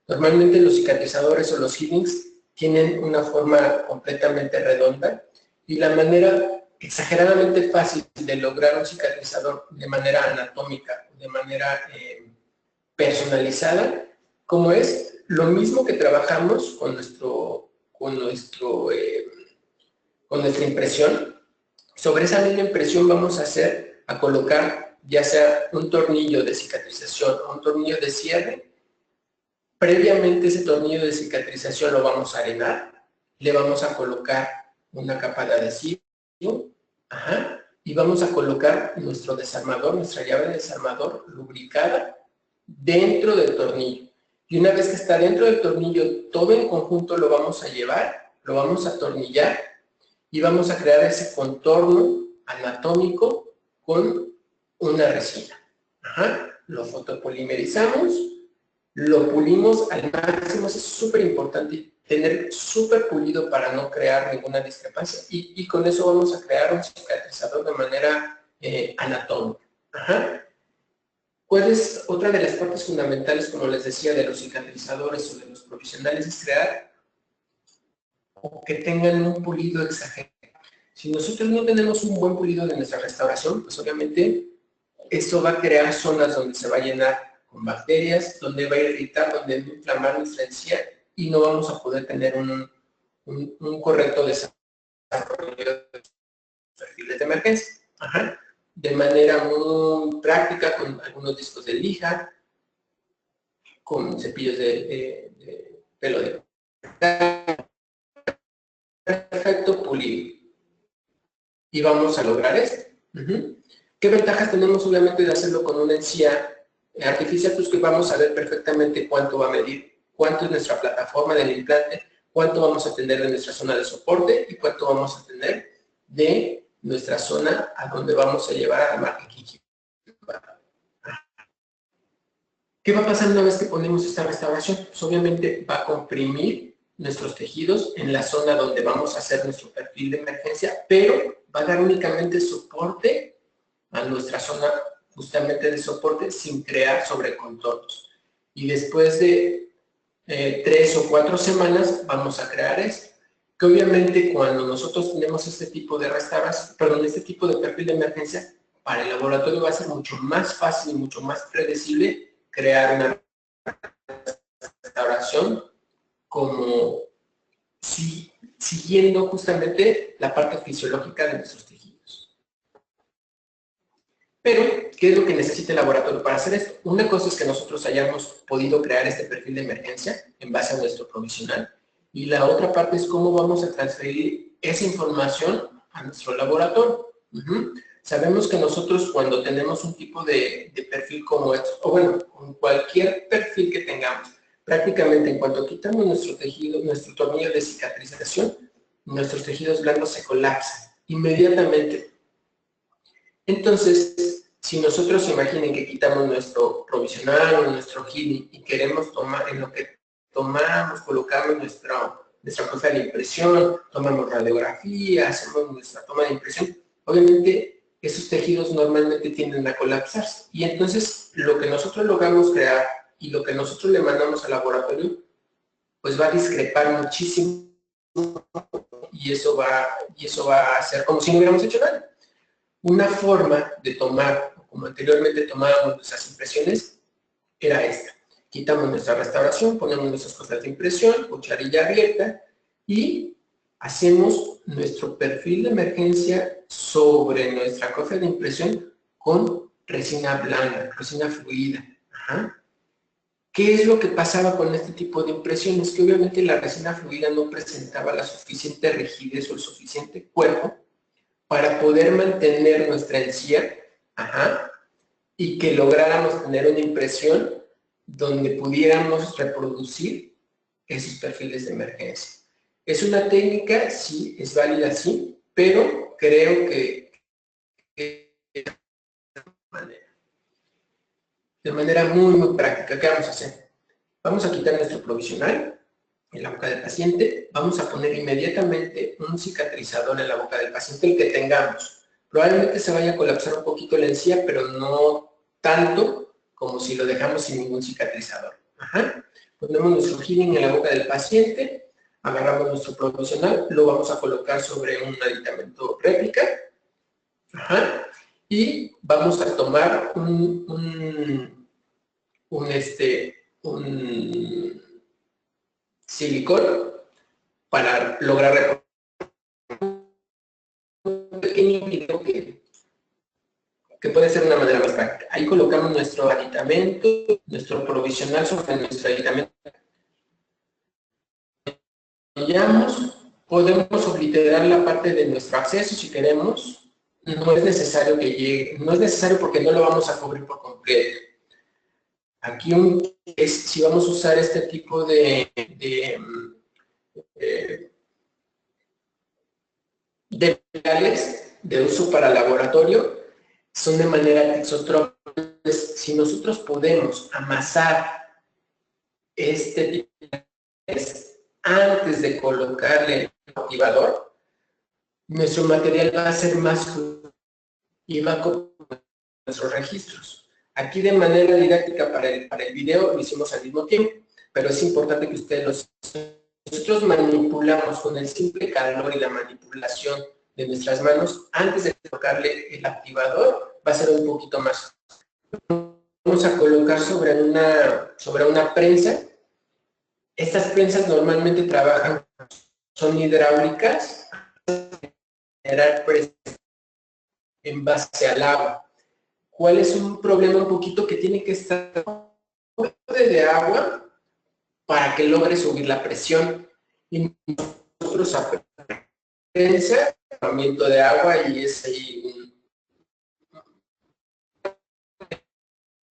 Normalmente los cicatrizadores o los healings tienen una forma completamente redonda y la manera exageradamente fácil de lograr un cicatrizador de manera anatómica, de manera personalizada, como es lo mismo que trabajamos con nuestra impresión. Sobre esa misma impresión vamos a colocar ya sea un tornillo de cicatrización o un tornillo de cierre. Previamente ese tornillo de cicatrización lo vamos a arenar, le vamos a colocar una capa de adhesivo, y vamos a colocar nuestro desarmador, nuestra llave de desarmador lubricada dentro del tornillo. Y una vez que está dentro del tornillo, todo en conjunto lo vamos a llevar, lo vamos a atornillar y vamos a crear ese contorno anatómico con una resina. Lo fotopolimerizamos, lo pulimos al máximo. Es súper importante tener súper pulido para no crear ninguna discrepancia y con eso vamos a crear un cicatrizador de manera anatómica. ¿Cuál es otra de las partes fundamentales, como les decía, de los cicatrizadores o de los profesionales? Es crear o que tengan un pulido exagerado. Si nosotros no tenemos un buen pulido de nuestra restauración, pues obviamente esto va a crear zonas donde se va a llenar con bacterias, donde va a irritar, donde va a inflamar nuestra encía y no vamos a poder tener un correcto desarrollo de perfiles de emergencia. De manera muy práctica, con algunos discos de lija, con cepillos de pelo de perfecto pulido. Y vamos a lograr esto. ¿Qué ventajas tenemos obviamente de hacerlo con una encía artificial? Pues que vamos a ver perfectamente cuánto va a medir, cuánto es nuestra plataforma del implante, cuánto vamos a tener de nuestra zona de soporte y cuánto vamos a tener de nuestra zona a donde vamos a llevar a la margen gingival. ¿Qué va a pasar una vez que ponemos esta restauración? Pues obviamente va a comprimir nuestros tejidos en la zona donde vamos a hacer nuestro perfil de emergencia, pero va a dar únicamente soporte a nuestra zona justamente de soporte sin crear sobrecontornos. Y después de 3 o 4 semanas vamos a crear esto. Que obviamente cuando nosotros tenemos este tipo de restauración, este tipo de perfil de emergencia, para el laboratorio va a ser mucho más fácil y mucho más predecible crear una restauración como siguiendo justamente la parte fisiológica de nuestros tejidos. Pero, ¿qué es lo que necesita el laboratorio para hacer esto? Una cosa es que nosotros hayamos podido crear este perfil de emergencia en base a nuestro provisional. Y la otra parte es cómo vamos a transferir esa información a nuestro laboratorio. Sabemos que nosotros cuando tenemos un tipo de perfil como este, o bueno, con cualquier perfil que tengamos, prácticamente en cuanto quitamos nuestro tejido, nuestro tornillo de cicatrización, nuestros tejidos blandos se colapsan inmediatamente. Entonces, si nosotros imaginen que quitamos nuestro provisional o nuestro healing y queremos tomar, en lo que tomamos, colocamos nuestra cofia de impresión, tomamos radiografía, hacemos nuestra toma de impresión, obviamente esos tejidos normalmente tienden a colapsarse. Y entonces lo que nosotros logramos crear y lo que nosotros le mandamos al laboratorio, pues va a discrepar muchísimo y eso va a ser como si no hubiéramos hecho nada. Una forma de tomar, como anteriormente tomábamos nuestras impresiones, era esta. Quitamos nuestra restauración, ponemos nuestras cosas de impresión, cucharilla abierta y hacemos nuestro perfil de emergencia sobre nuestra cofia de impresión con resina blanda, resina fluida. Ajá. ¿Qué es lo que pasaba con este tipo de impresiones? Que obviamente la resina fluida no presentaba la suficiente rigidez o el suficiente cuerpo para poder mantener nuestra encía, y que lográramos tener una impresión donde pudiéramos reproducir esos perfiles de emergencia. Es una técnica, sí, es válida, sí, pero creo que de manera muy, muy práctica. ¿Qué vamos a hacer? Vamos a quitar nuestro provisional en la boca del paciente, vamos a poner inmediatamente un cicatrizador en la boca del paciente, el que tengamos. Probablemente se vaya a colapsar un poquito la encía, pero no tanto como si lo dejamos sin ningún cicatrizador. Ponemos nuestro healing en la boca del paciente, agarramos nuestro provisional, lo vamos a colocar sobre un aditamento réplica, y vamos a tomar un silicón para lograr un pequeño video que puede ser una manera más práctica. Ahí colocamos nuestro aditamento, nuestro provisional sobre nuestro aditamento. Podemos obliterar la parte de nuestro acceso si queremos. No es necesario que llegue, no es necesario porque no lo vamos a cubrir por completo. Aquí si vamos a usar este tipo de materiales de uso para laboratorio, son de manera tixotrópica. Si nosotros podemos amasar este tipo de materiales antes de colocarle el activador, nuestro material va a ser más fluido y va a copiar nuestros registros. Aquí de manera didáctica para el video lo hicimos al mismo tiempo, pero es importante que ustedes nosotros manipulamos con el simple calor y la manipulación de nuestras manos antes de colocarle el activador, va a ser un poquito más. Vamos a colocar sobre una prensa. Estas prensas normalmente trabajan, son hidráulicas, generar presión en base al agua. ¿Cuál es un problema un poquito? Que tiene que estar de agua para que logre subir la presión. Y nosotros apretamos la prensa, movimiento de agua y es ahí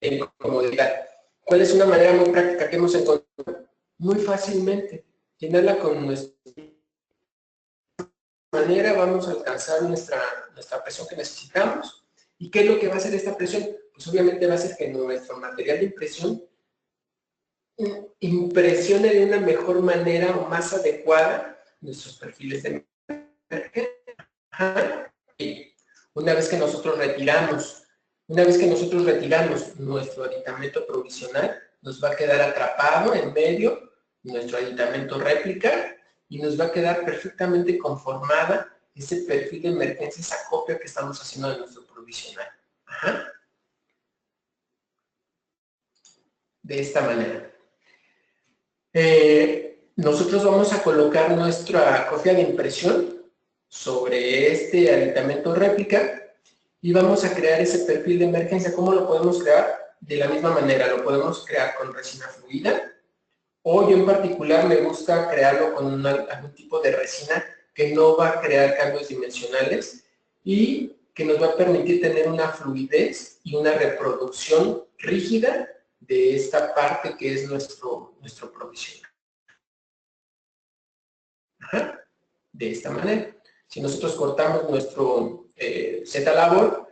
incomodidad. ¿Cuál es una manera muy práctica que hemos encontrado? Muy fácilmente, llenarla con nuestra manera, vamos a alcanzar nuestra presión que necesitamos. ¿Y qué es lo que va a hacer esta presión? Pues obviamente va a hacer que nuestro material de impresión impresione de una mejor manera o más adecuada nuestros perfiles de emergencia. Una vez que nosotros retiramos nuestro aditamento provisional, nos va a quedar atrapado en medio nuestro aditamento réplica y nos va a quedar perfectamente conformada ese perfil de emergencia, esa copia que estamos haciendo de nuestro provisional. De esta manera. Nosotros vamos a colocar nuestra copia de impresión sobre este aditamento réplica y vamos a crear ese perfil de emergencia. ¿Cómo lo podemos crear? De la misma manera, lo podemos crear con resina fluida, o yo en particular me gusta crearlo con algún tipo de resina que no va a crear cambios dimensionales y que nos va a permitir tener una fluidez y una reproducción rígida de esta parte que es nuestro provisional. De esta manera. Si nosotros cortamos nuestro Z-Labor,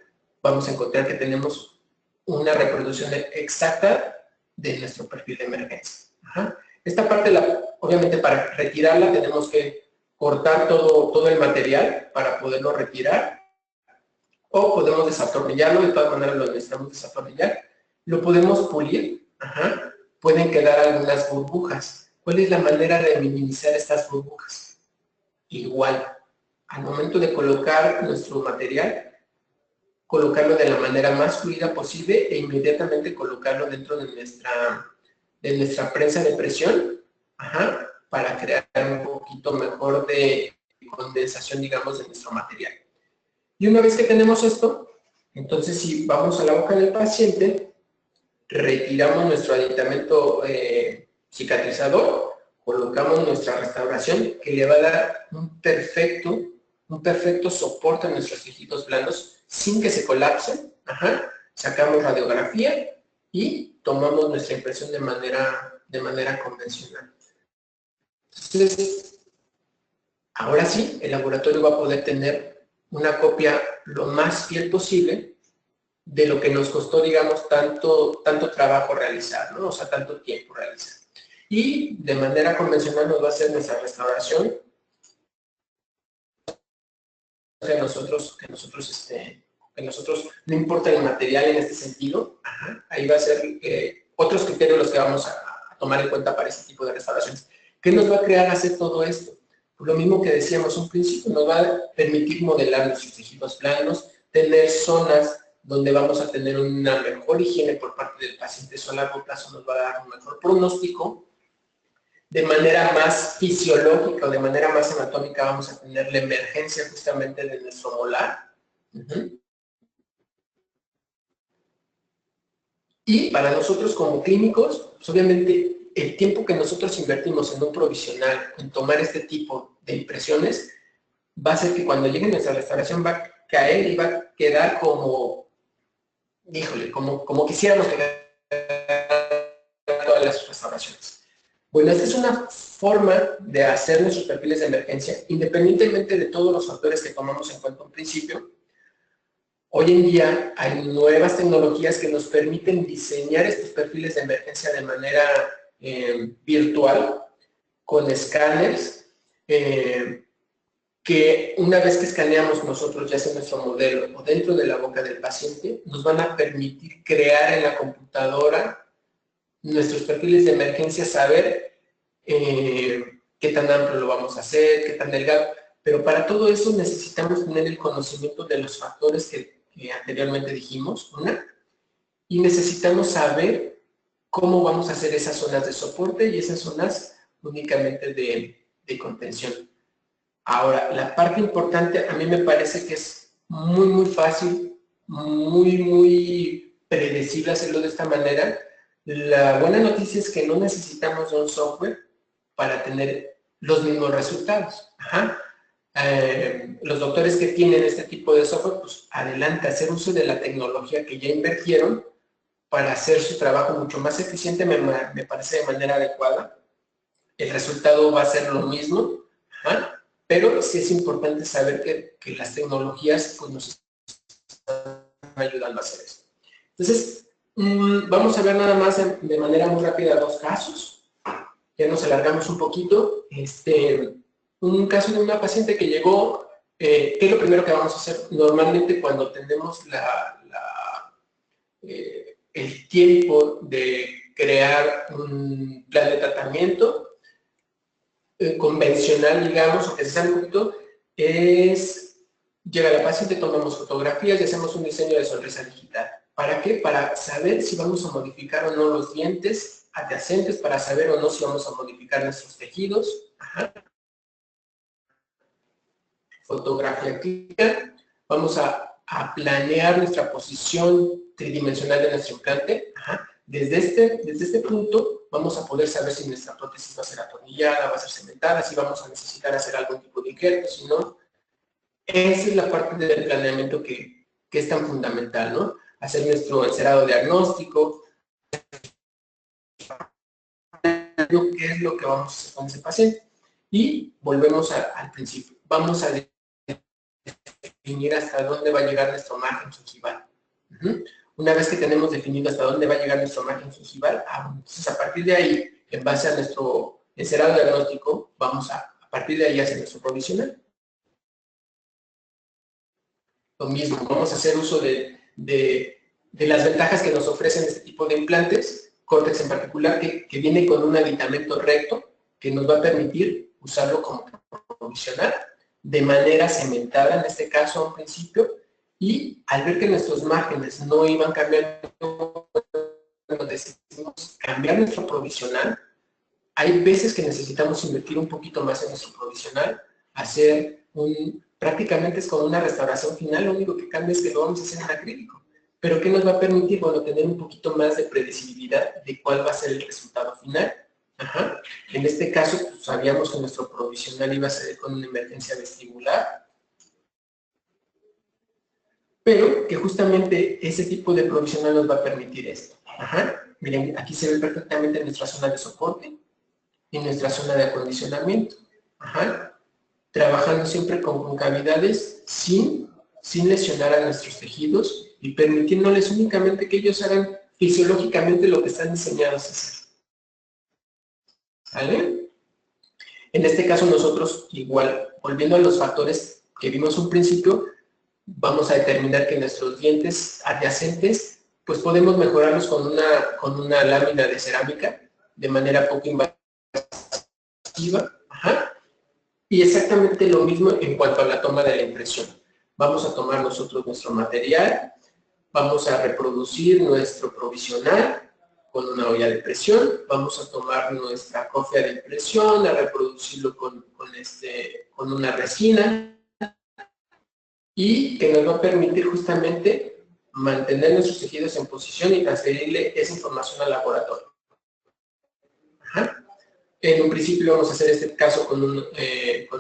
vamos a encontrar que tenemos una reproducción exacta de nuestro perfil de emergencia. Ajá. Esta parte, obviamente, para retirarla tenemos que cortar todo el material para poderlo retirar, o podemos desatornillarlo, de todas maneras lo necesitamos desatornillar. Lo podemos pulir, ajá. Pueden quedar algunas burbujas. ¿Cuál es la manera de minimizar estas burbujas? Igual, al momento de colocar nuestro material, colocarlo de la manera más fluida posible e inmediatamente colocarlo dentro de nuestra prensa de presión, ajá, para crear un poquito mejor de condensación, digamos, de nuestro material. Y una vez que tenemos esto, entonces si vamos a la boca del paciente, retiramos nuestro aditamento cicatrizador, colocamos nuestra restauración que le va a dar un perfecto soporte a nuestros tejidos blandos sin que se colapsen. Ajá. Sacamos radiografía y tomamos nuestra impresión de manera convencional. Entonces, ahora sí, el laboratorio va a poder tener una copia lo más fiel posible de lo que nos costó, digamos, tanto trabajo realizar, ¿no? O sea, tanto tiempo realizar. Y de manera convencional nos va a hacer nuestra restauración que nosotros no importa el material en este sentido, ajá, ahí va a ser otros criterios los que vamos a tomar en cuenta para este tipo de restauraciones. ¿Qué nos va a crear hacer todo esto? Pues lo mismo que decíamos un principio, nos va a permitir modelar nuestros tejidos planos, tener zonas donde vamos a tener una mejor higiene por parte del paciente. Eso a largo plazo nos va a dar un mejor pronóstico. De manera más fisiológica o de manera más anatómica vamos a tener la emergencia justamente de nuestro molar. Y para nosotros como clínicos, pues obviamente el tiempo que nosotros invertimos en un provisional, en tomar este tipo de impresiones, va a hacer que cuando llegue nuestra restauración va a caer y va a quedar como, híjole, como quisiéramos que todas las restauraciones. Bueno, esta es una forma de hacer nuestros perfiles de emergencia, independientemente de todos los factores que tomamos en cuenta al principio. Hoy en día hay nuevas tecnologías que nos permiten diseñar estos perfiles de emergencia de manera virtual, con escáneres, que una vez que escaneamos nosotros, ya sea nuestro modelo o dentro de la boca del paciente, nos van a permitir crear en la computadora nuestros perfiles de emergencia, saber qué tan amplio lo vamos a hacer, qué tan delgado, pero para todo eso necesitamos tener el conocimiento de los factores que anteriormente dijimos, y necesitamos saber cómo vamos a hacer esas zonas de soporte y esas zonas únicamente de contención. Ahora, la parte importante a mí me parece que es muy fácil, muy predecible hacerlo de esta manera. La buena noticia es que no necesitamos de un software para tener los mismos resultados. Ajá. Los doctores que tienen este tipo de software, pues adelante, hacer uso de la tecnología que ya invirtieron para hacer su trabajo mucho más eficiente, me parece de manera adecuada. El resultado va a ser lo mismo, ajá, pero sí es importante saber que las tecnologías pues, nos están ayudando a hacer eso. Entonces, vamos a ver nada más de manera muy rápida dos casos. Ya nos alargamos un poquito. Un caso de una paciente que llegó, ¿qué es lo primero que vamos a hacer? Normalmente cuando tenemos el tiempo de crear un plan de tratamiento convencional, digamos, o que se sabe un poquito, es llega la paciente, tomamos fotografías y hacemos un diseño de sonrisa digital. ¿Para qué? Para saber si vamos a modificar o no los dientes adyacentes, para saber o no si vamos a modificar nuestros tejidos. Ajá. Fotografía clínica. Vamos a planear nuestra posición tridimensional de nuestro implante. Ajá. Desde este punto vamos a poder saber si nuestra prótesis va a ser atornillada, va a ser cementada, si vamos a necesitar hacer algún tipo de injerto, si no. Esa es la parte del planeamiento que es tan fundamental, ¿no? Hacer nuestro encerado diagnóstico, qué es lo que vamos a hacer con ese paciente. Y volvemos al principio. Vamos a definir hasta dónde va a llegar nuestro margen gingival. Una vez que tenemos definido hasta dónde va a llegar nuestro margen gingival, entonces a partir de ahí, en base a nuestro encerado diagnóstico, vamos a partir de ahí hacer nuestro provisional. Lo mismo, vamos a hacer uso de las ventajas que nos ofrecen este tipo de implantes, Cortex en particular, que viene con un aditamento recto, que nos va a permitir usarlo como provisional, de manera cementada, en este caso, a un principio, y al ver que nuestros márgenes no iban cambiando, decidimos cambiar nuestro provisional. Hay veces que necesitamos invertir un poquito más en nuestro provisional, hacer prácticamente es como una restauración final, lo único que cambia es que lo vamos a hacer en acrílico. Pero ¿qué nos va a permitir? Bueno, tener un poquito más de predecibilidad de cuál va a ser el resultado final. En este caso, pues, sabíamos que nuestro provisional iba a ser con una emergencia vestibular, pero que justamente ese tipo de provisional nos va a permitir esto. Miren, aquí se ve perfectamente nuestra zona de soporte y nuestra zona de acondicionamiento. Trabajando siempre con concavidades sin lesionar a nuestros tejidos y permitiéndoles únicamente que ellos hagan fisiológicamente lo que están diseñados a hacer. ¿Vale? En este caso nosotros, igual, volviendo a los factores que vimos un principio, vamos a determinar que nuestros dientes adyacentes, pues podemos mejorarlos con una lámina de cerámica de manera poco invasiva. Y exactamente lo mismo en cuanto a la toma de la impresión. Vamos a tomar nosotros nuestro material, vamos a reproducir nuestro provisional con una olla de presión, vamos a tomar nuestra cofia de impresión, a reproducirlo con una resina, y que nos va a permitir justamente mantener nuestros tejidos en posición y transferirle esa información al laboratorio. En un principio vamos a hacer este caso con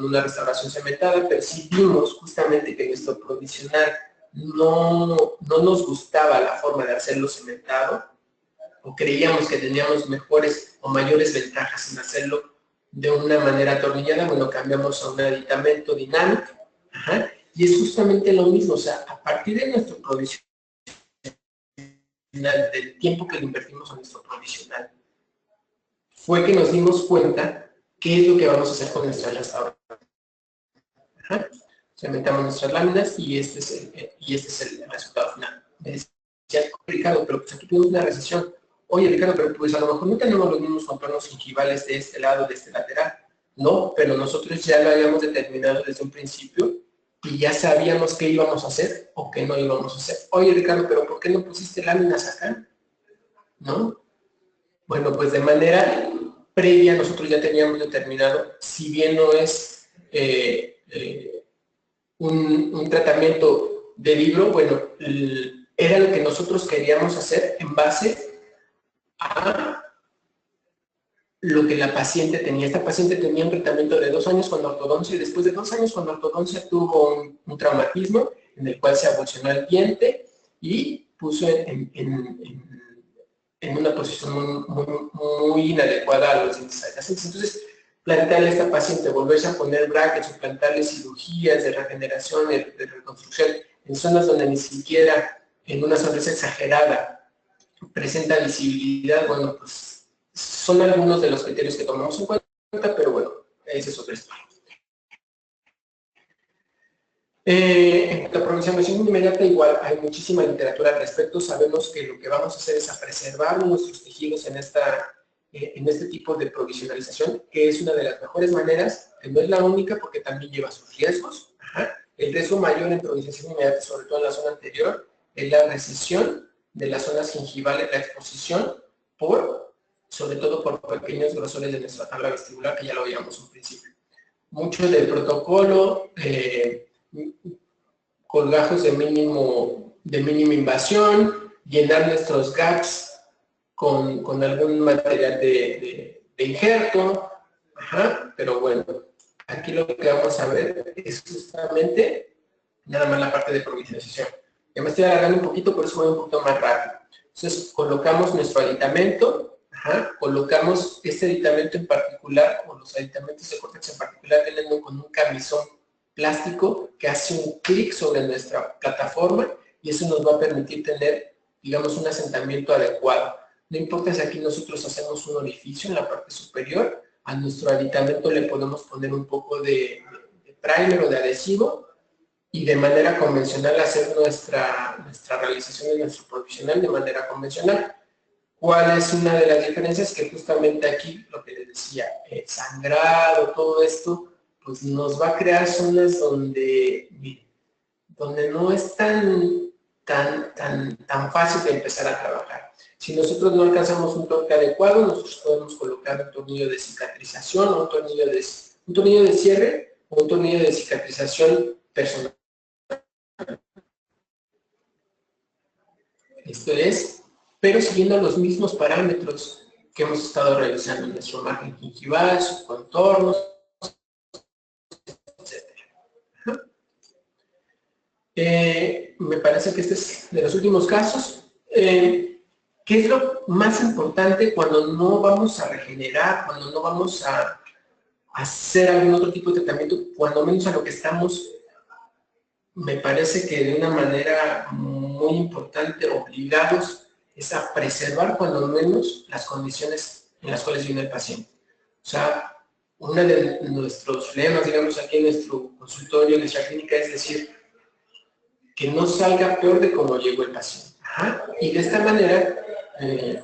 una restauración cementada, pero si vimos justamente que nuestro provisional no nos gustaba la forma de hacerlo cementado, o creíamos que teníamos mejores o mayores ventajas en hacerlo de una manera atornillada, bueno, cambiamos a un aditamento dinámico, y es justamente lo mismo, o sea, a partir de nuestro provisional, del tiempo que le invertimos a nuestro provisional, fue que nos dimos cuenta qué es lo que vamos a hacer con nuestra restauración. Cementamos nuestras láminas y este es el resultado final. Me decía Ricardo, pero pues aquí tenemos una recesión. Oye, Ricardo, pero pues a lo mejor no tenemos los mismos contornos gingivales de este lado, de este lateral. No, pero nosotros ya lo habíamos determinado desde un principio y ya sabíamos qué íbamos a hacer o qué no íbamos a hacer. Oye, Ricardo, pero ¿por qué no pusiste láminas acá? ¿No? Bueno, pues de manera previa nosotros ya teníamos determinado, si bien no es un tratamiento de libro, bueno, era lo que nosotros queríamos hacer en base a lo que la paciente tenía. Esta paciente tenía un tratamiento de 2 años con ortodoncia y después de 2 años con ortodoncia tuvo un traumatismo en el cual se abulsionó el diente y puso en una posición muy inadecuada a los dientes adyacentes. Entonces, plantearle a esta paciente, volverse a poner brackets o plantearle cirugías de regeneración, de reconstrucción, en zonas donde ni siquiera en una sonrisa exagerada presenta visibilidad, bueno, pues son algunos de los criterios que tomamos en cuenta, pero bueno, ese es otro historia. En cuanto a aproximación inmediata, igual hay muchísima literatura al respecto. Sabemos que lo que vamos a hacer es a preservar nuestros tejidos en este tipo de provisionalización, que es una de las mejores maneras, que no es la única porque también lleva sus riesgos. El riesgo mayor en provisionalización inmediata, sobre todo en la zona anterior, es la recesión de las zonas gingivales, la exposición sobre todo por pequeños grosores de nuestra tabla vestibular, que ya lo veíamos al principio. Mucho del protocolo, colgajos de mínima invasión, llenar nuestros gaps con algún material de injerto, pero bueno, aquí lo que vamos a ver es justamente nada más la parte de provisionalización. Ya me estoy alargando un poquito, por eso voy un poquito más rápido. Entonces, colocamos nuestro aditamento, colocamos este aditamento en particular, o los aditamentos de Cortex en particular, vienen con un camisón plástico que hace un clic sobre nuestra plataforma y eso nos va a permitir tener, digamos, un asentamiento adecuado. No importa si aquí nosotros hacemos un orificio en la parte superior, a nuestro aditamento le podemos poner un poco de primer o de adhesivo y de manera convencional hacer nuestra realización de nuestro provisional de manera convencional. ¿Cuál es una de las diferencias? Que justamente aquí, lo que les decía, el sangrado, todo esto, pues nos va a crear zonas donde, miren, donde no es tan fácil de empezar a trabajar. Si nosotros no alcanzamos un torque adecuado, nosotros podemos colocar un tornillo de cicatrización o un tornillo de cierre o un tornillo de cicatrización personal. Esto es, pero siguiendo los mismos parámetros que hemos estado realizando en nuestro margen gingival, sus contornos, etc. Me parece que este es de los últimos casos. ¿Qué es lo más importante cuando no vamos a regenerar, cuando no vamos a hacer algún otro tipo de tratamiento, cuando menos a lo que estamos, me parece que de una manera muy importante, obligados, es a preservar cuando menos las condiciones en las cuales viene el paciente. O sea, uno de nuestros lemas, digamos, aquí en nuestro consultorio, en nuestra clínica, es decir, que no salga peor de cómo llegó el paciente. Y de esta manera,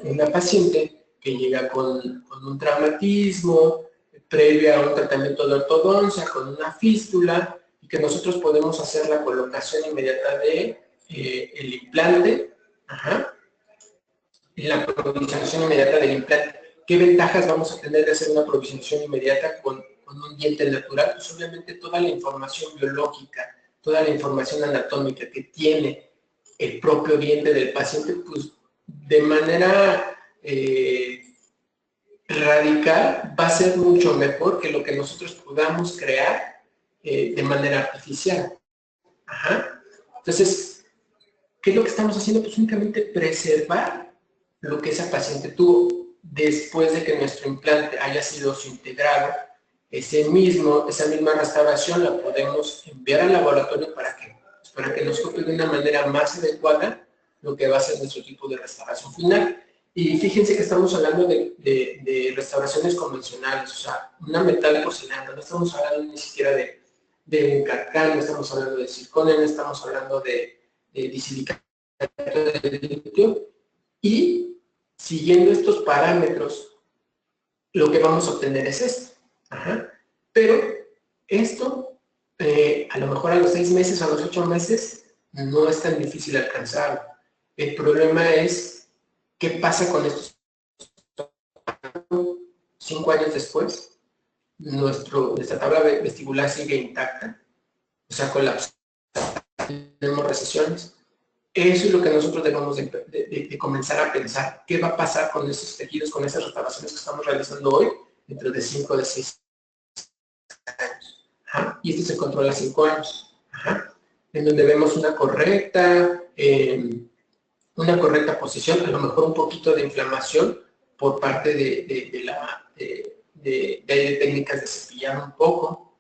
una paciente que llega con un traumatismo, previo a un tratamiento de ortodoncia, con una fístula, y que nosotros podemos hacer la colocación inmediata de el implante, y la provisionización inmediata del implante. ¿Qué ventajas vamos a tener de hacer una provisionización inmediata con un diente natural? Pues obviamente toda la información biológica, toda la información anatómica que tiene el propio diente del paciente, pues de manera radical va a ser mucho mejor que lo que nosotros podamos crear de manera artificial. Entonces, ¿qué es lo que estamos haciendo? Pues únicamente preservar lo que esa paciente tuvo después de que nuestro implante haya sido integrado. Esa misma restauración la podemos enviar al laboratorio para que nos copie de una manera más adecuada lo que va a ser nuestro tipo de restauración final. Y fíjense que estamos hablando de restauraciones convencionales, o sea, una metal porcelana, no estamos hablando ni siquiera de un carcán, no estamos hablando de circonio, no estamos hablando de disilicato de litio. Y siguiendo estos parámetros, lo que vamos a obtener es esto. Pero esto, a lo mejor a los 6 meses o a los 8 meses, no es tan difícil alcanzarlo. El problema es, ¿qué pasa con estos 5 años después? Nuestra tabla vestibular sigue intacta, o sea, colapsa, tenemos recesiones. Eso es lo que nosotros debemos de comenzar a pensar. ¿Qué va a pasar con esos tejidos, con esas restauraciones que estamos realizando hoy, dentro de 5 o de 6 años? Y esto se controla a 5 años. En donde vemos una correcta posición, a lo mejor un poquito de inflamación por parte de técnicas de cepillar un poco,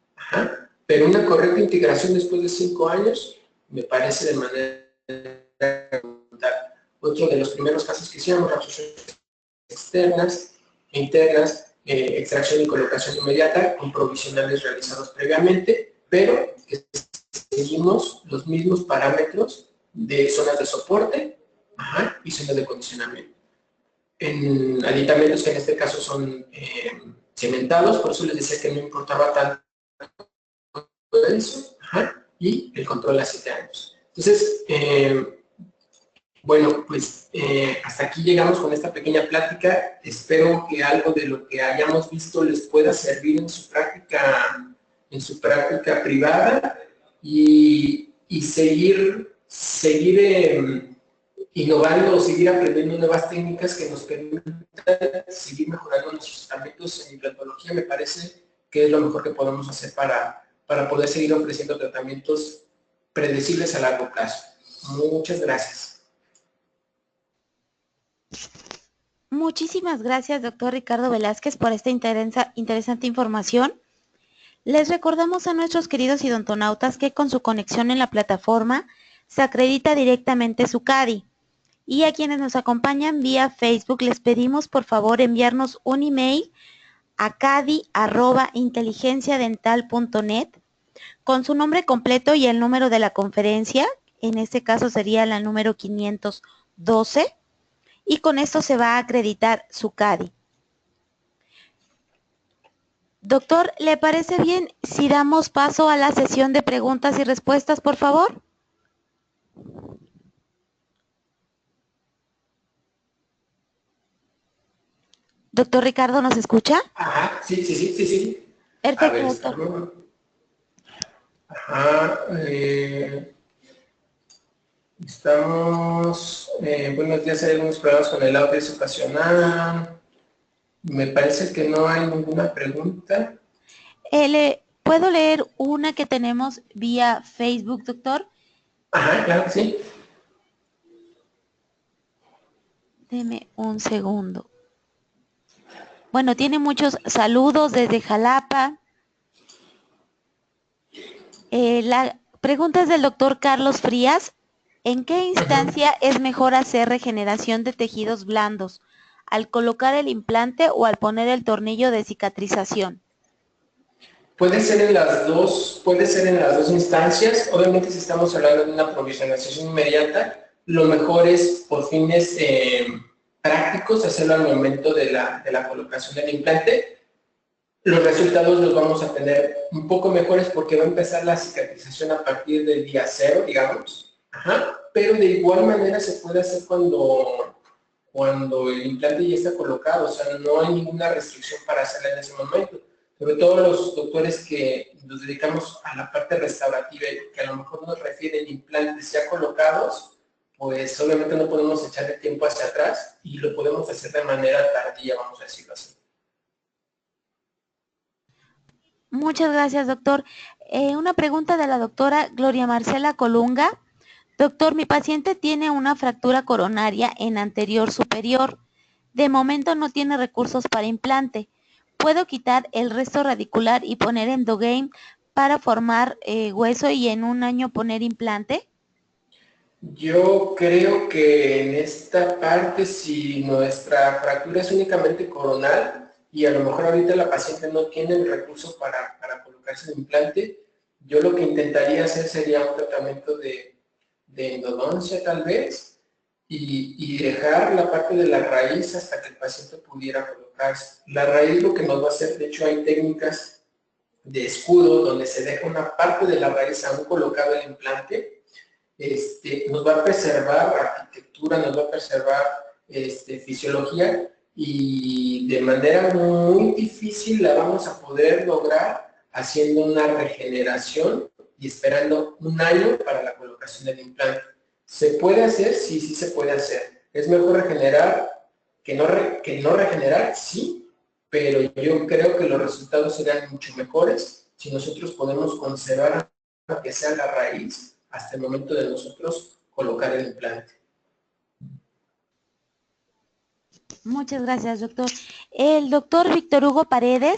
pero una correcta integración después de 5 años me parece de manera fundamental. Otro de los primeros casos que hicimos, reabsorciones externas e internas, extracción y colocación inmediata con provisionales realizados previamente, pero que seguimos los mismos parámetros de zonas de soporte y zonas de condicionamiento. En aditamentos que en este caso son cementados, por eso les decía que no importaba tanto eso, y el control a 7 años. Entonces, bueno, pues hasta aquí llegamos con esta pequeña plática. Espero que algo de lo que hayamos visto les pueda servir en su práctica privada y seguir innovando o seguir aprendiendo nuevas técnicas que nos permitan seguir mejorando nuestros tratamientos en implantología. Me parece que es lo mejor que podemos hacer para poder seguir ofreciendo tratamientos predecibles a largo plazo. Muchas gracias.
Muchísimas gracias, doctor Ricardo Velázquez, por esta interesante información. Les recordamos a nuestros queridos odontonautas que con su conexión en la plataforma se acredita directamente su CADI. Y a quienes nos acompañan vía Facebook les pedimos por favor enviarnos un email a cadi@inteligenciadental.net con su nombre completo y el número de la conferencia, en este caso sería la número 512, y con esto se va a acreditar su CADI. Doctor, ¿le parece bien si damos paso a la sesión de preguntas y respuestas, por favor? Doctor Ricardo, ¿nos escucha?
Ajá, sí.
Perfecto, doctor.
Estamos, buenos días, hay algunos problemas con el audio, es ocasional. Me parece que no hay ninguna pregunta.
¿Puedo leer una que tenemos vía Facebook, doctor?
Ajá, claro que sí.
Deme un segundo. Bueno, tiene muchos saludos desde Jalapa. La pregunta es del doctor Carlos Frías. ¿En qué instancia es mejor hacer regeneración de tejidos blandos? ¿Al colocar el implante o al poner el tornillo de cicatrización?
Puede ser en las dos instancias. Obviamente, si estamos hablando de una provisionización inmediata, lo mejor es por fines prácticos hacerlo al momento de la colocación del implante. Los resultados los vamos a tener un poco mejores porque va a empezar la cicatrización a partir del día 0, digamos. Ajá. Pero de igual manera se puede hacer cuando el implante ya está colocado, o sea, no hay ninguna restricción para hacerla en ese momento. Sobre todo los doctores que nos dedicamos a la parte restaurativa y que a lo mejor nos refieren implantes ya colocados, pues obviamente no podemos echar el tiempo hacia atrás y lo podemos hacer de manera tardía, vamos a decirlo así.
Muchas gracias, doctor. Una pregunta de la doctora Gloria Marcela Colunga. Doctor, mi paciente tiene una fractura coronaria en anterior superior. De momento no tiene recursos para implante. ¿Puedo quitar el resto radicular y poner endogame para formar hueso y en un año poner implante?
Yo creo que en esta parte, si nuestra fractura es únicamente coronal y a lo mejor ahorita la paciente no tiene el recurso para colocarse el implante, yo lo que intentaría hacer sería un tratamiento de endodoncia tal vez y dejar la parte de la raíz hasta que el paciente pudiera colocarse. La raíz lo que nos va a hacer, de hecho hay técnicas de escudo donde se deja una parte de la raíz aún colocado el implante. Nos va a preservar arquitectura, nos va a preservar fisiología y de manera muy difícil la vamos a poder lograr haciendo una regeneración y esperando un año para la colocación del implante. ¿Se puede hacer? Sí, sí se puede hacer. ¿Es mejor regenerar que no regenerar? Sí, pero yo creo que los resultados serán mucho mejores si nosotros podemos conservar que sea la raíz hasta el momento de nosotros colocar el implante.
Muchas gracias, doctor. El doctor Víctor Hugo Paredes,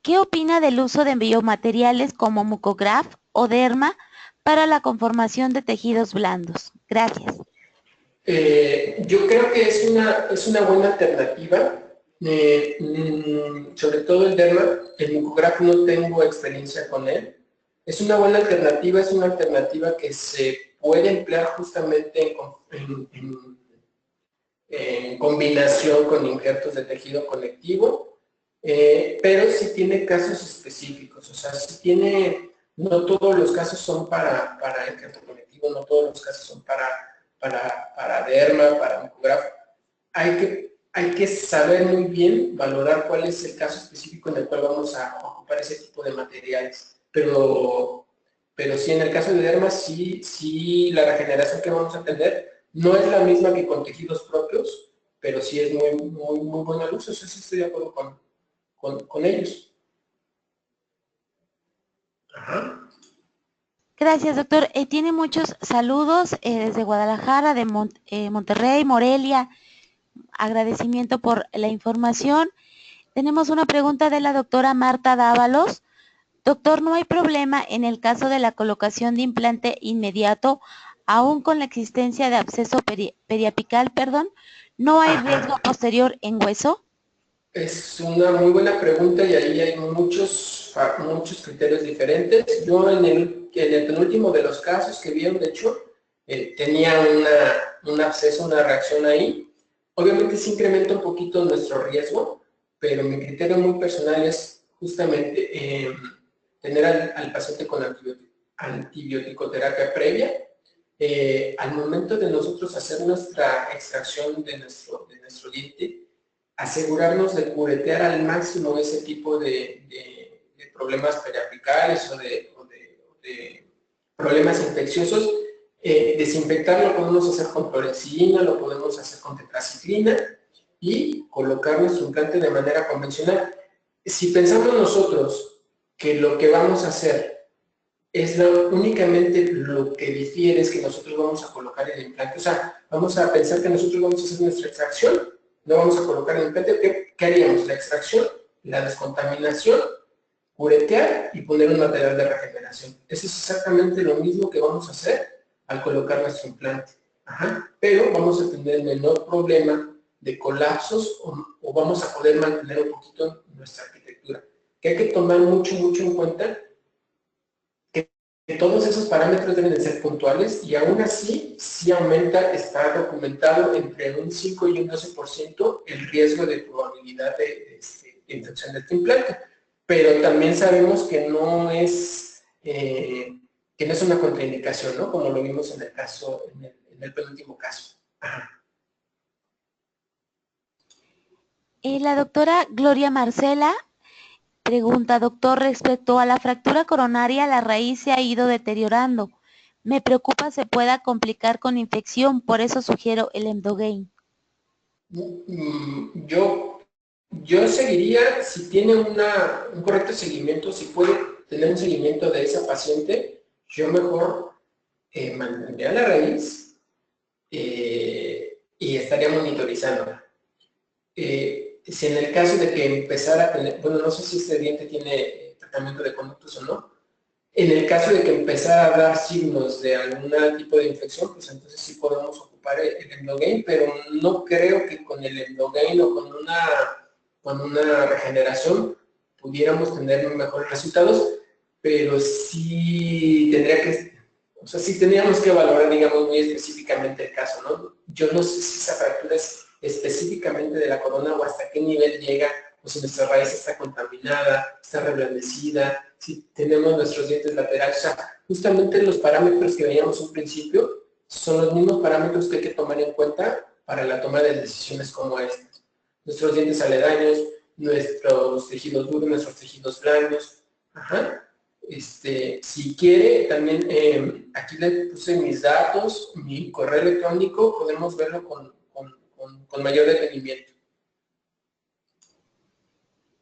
¿qué opina del uso de biomateriales como Mucograph o Derma para la conformación de tejidos blandos? Gracias.
Yo creo que es una buena alternativa. Sobre todo el Derma, el Mucograph no tengo experiencia con él. Es una buena alternativa, es una alternativa que se puede emplear justamente en combinación con injertos de tejido conectivo, pero sí tiene casos específicos, o sea, sí tiene, no todos los casos son para injerto conectivo, no todos los casos son para derma, para Mucograph. Hay que saber muy bien, valorar cuál es el caso específico en el cual vamos a ocupar ese tipo de materiales. Pero sí, en el caso de derma, sí la regeneración que vamos a tener no es la misma que con tejidos propios, pero sí es muy buena luz, o sea, sí estoy de acuerdo con ellos. Ajá.
Gracias, doctor. Tiene muchos saludos desde Guadalajara, de Monterrey, Morelia. Agradecimiento por la información. Tenemos una pregunta de la doctora Marta Dávalos. Doctor, ¿no hay problema en el caso de la colocación de implante inmediato aún con la existencia de absceso periapical, ¿no hay riesgo posterior en hueso?
Es una muy buena pregunta y ahí hay muchos criterios diferentes. Yo en el penúltimo de los casos que vieron, de hecho, tenía un absceso, una reacción ahí. Obviamente se incrementa un poquito nuestro riesgo, pero mi criterio muy personal es justamente tener al paciente con antibioticoterapia previa. Al momento de nosotros hacer nuestra extracción de nuestro diente, asegurarnos de curetear al máximo ese tipo de problemas periapicales o de problemas infecciosos. Desinfectar lo podemos hacer con clorexidina, lo podemos hacer con tetraciclina y colocar nuestro implante de manera convencional. Si pensamos nosotros que lo que vamos a hacer es únicamente lo que difiere es que nosotros vamos a colocar el implante, o sea, vamos a pensar que nosotros vamos a hacer nuestra extracción, no vamos a colocar el implante, ¿qué haríamos? La extracción, la descontaminación, curetear y poner un material de regeneración. Eso es exactamente lo mismo que vamos a hacer al colocar nuestro implante. Pero vamos a tener menor problema de colapsos o vamos a poder mantener un poquito nuestra arquitectura. Que hay que tomar mucho en cuenta que todos esos parámetros deben de ser puntuales y aún así sí aumenta, está documentado entre un 5 y un 12% el riesgo de probabilidad de infección de este implante. Pero también sabemos que no es una contraindicación, ¿no? Como lo vimos en el caso, en el penúltimo caso.
La doctora Gloria Marcela pregunta, doctor, respecto a la fractura coronaria, la raíz se ha ido deteriorando. Me preocupa se pueda complicar con infección, por eso sugiero el Emdogain.
Yo seguiría, si tiene un correcto seguimiento, si puede tener un seguimiento de esa paciente, yo mejor mantendría la raíz y estaría monitorizándola. Si en el caso de que empezara a tener, bueno, no sé si este diente tiene tratamiento de conductos o no, en el caso de que empezara a dar signos de algún tipo de infección, pues entonces sí podemos ocupar el Emdogain, pero no creo que con el Emdogain o con una regeneración pudiéramos tener mejores resultados, pero sí sí tendríamos que valorar, digamos, muy específicamente el caso, ¿no? Yo no sé si esa fractura es específicamente de la corona o hasta qué nivel llega, o si nuestra raíz está contaminada, está reblandecida, si tenemos nuestros dientes laterales. O sea, justamente los parámetros que veíamos al principio son los mismos parámetros que hay que tomar en cuenta para la toma de decisiones como estas. Nuestros dientes aledaños, nuestros tejidos duros, nuestros tejidos blandos. Si quiere, también aquí le puse mis datos, mi correo electrónico, podemos verlo con mayor detenimiento.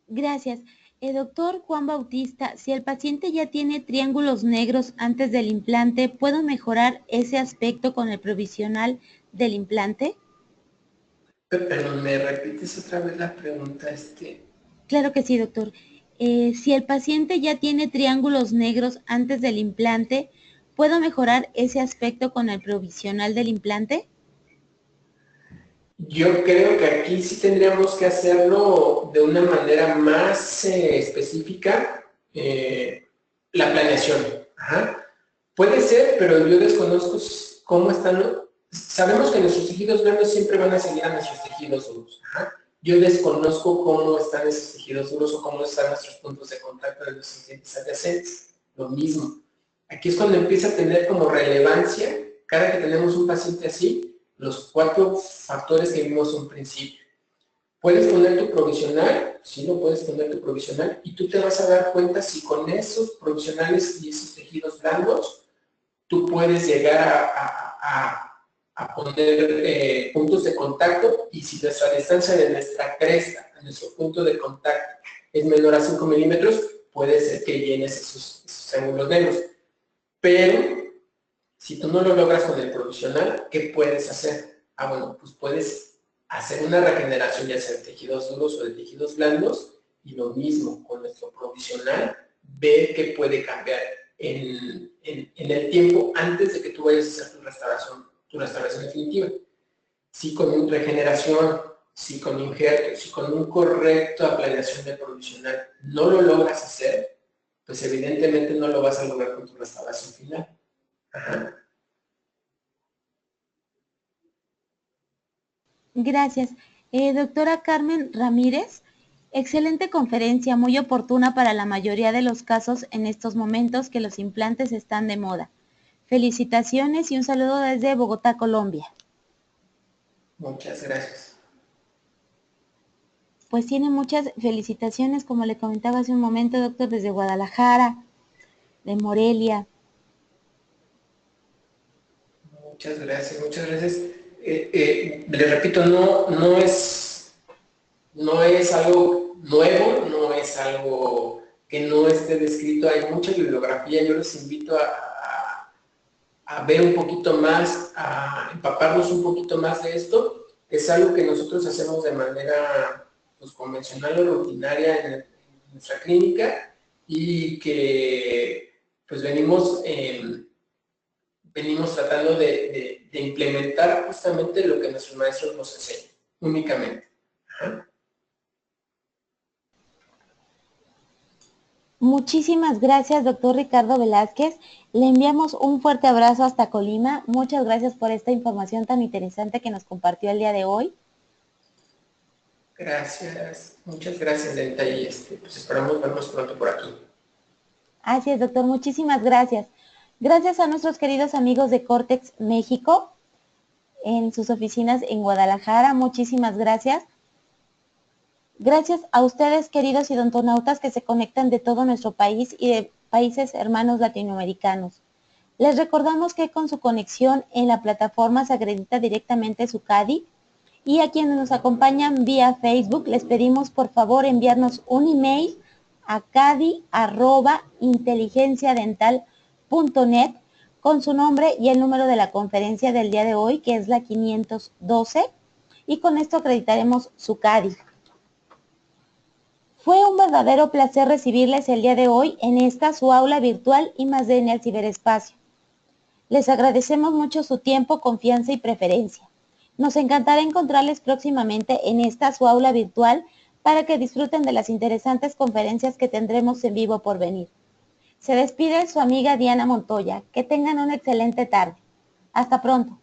Gracias. Doctor Juan Bautista, si el paciente ya tiene triángulos negros antes del implante, ¿puedo mejorar ese aspecto con el provisional del implante?
Perdón, ¿me repites otra vez la pregunta?
Claro que sí, doctor. Si el paciente ya tiene triángulos negros antes del implante, ¿puedo mejorar ese aspecto con el provisional del implante?
Yo creo que aquí sí tendríamos que hacerlo de una manera más específica, la planeación. Puede ser, pero yo desconozco cómo están. Sabemos que nuestros tejidos blandos siempre van a seguir a nuestros tejidos duros. Yo desconozco cómo están esos tejidos duros o cómo están nuestros puntos de contacto de nuestros dientes adyacentes. Lo mismo. Aquí es cuando empieza a tener como relevancia, cada que tenemos un paciente así, los 4 factores que vimos en un principio. Puedes poner tu provisional, sí lo puedes poner tu provisional, y tú te vas a dar cuenta si con esos provisionales y esos tejidos blandos, tú puedes llegar a poner puntos de contacto, y si nuestra distancia de nuestra cresta a nuestro punto de contacto es menor a 5 milímetros, puede ser que llenes esos ángulos negros. Pero si tú no lo logras con el provisional, ¿qué puedes hacer? Bueno, pues puedes hacer una regeneración ya sea de tejidos duros o de tejidos blandos, y lo mismo con nuestro provisional, ver qué puede cambiar. en el tiempo antes de que tú vayas a hacer tu restauración definitiva. Si con regeneración, si con injertos, si con un correcto planeación de provisional no lo logras hacer, pues evidentemente no lo vas a lograr con tu restauración final. Ajá.
Gracias. Doctora Carmen Ramírez, excelente conferencia, muy oportuna para la mayoría de los casos en estos momentos que los implantes están de moda. Felicitaciones y un saludo desde Bogotá, Colombia.
Muchas gracias.
Pues tiene muchas felicitaciones, como le comentaba hace un momento, doctor, desde Guadalajara, de Morelia.
Muchas gracias, muchas gracias. Le repito, no es algo nuevo, no es algo que no esté descrito, hay mucha bibliografía, yo les invito a ver un poquito más, a empaparnos un poquito más de esto. Es algo que nosotros hacemos de manera pues, convencional o rutinaria en nuestra clínica y que pues venimos tratando de implementar justamente lo que nuestros maestros nos enseñan, únicamente. Ajá.
Muchísimas gracias, doctor Ricardo Velázquez. Le enviamos un fuerte abrazo hasta Colima. Muchas gracias por esta información tan interesante que nos compartió el día de hoy.
Gracias, muchas gracias, Denita, y pues esperamos vernos pronto por aquí.
Así es, doctor, muchísimas gracias. Gracias a nuestros queridos amigos de Cortex México, en sus oficinas en Guadalajara, muchísimas gracias. Gracias a ustedes, queridos idontonautas, que se conectan de todo nuestro país y de países hermanos latinoamericanos. Les recordamos que con su conexión en la plataforma se acredita directamente su CADI, y a quienes nos acompañan vía Facebook les pedimos por favor enviarnos un email a cadi@inteligenciadental.net con su nombre y el número de la conferencia del día de hoy, que es la 512, y con esto acreditaremos su CADI. Fue un verdadero placer recibirles el día de hoy en esta su aula virtual I+D en el ciberespacio. Les agradecemos mucho su tiempo, confianza y preferencia. Nos encantará encontrarles próximamente en esta su aula virtual para que disfruten de las interesantes conferencias que tendremos en vivo por venir. Se despide su amiga Diana Montoya. Que tengan una excelente tarde. Hasta pronto.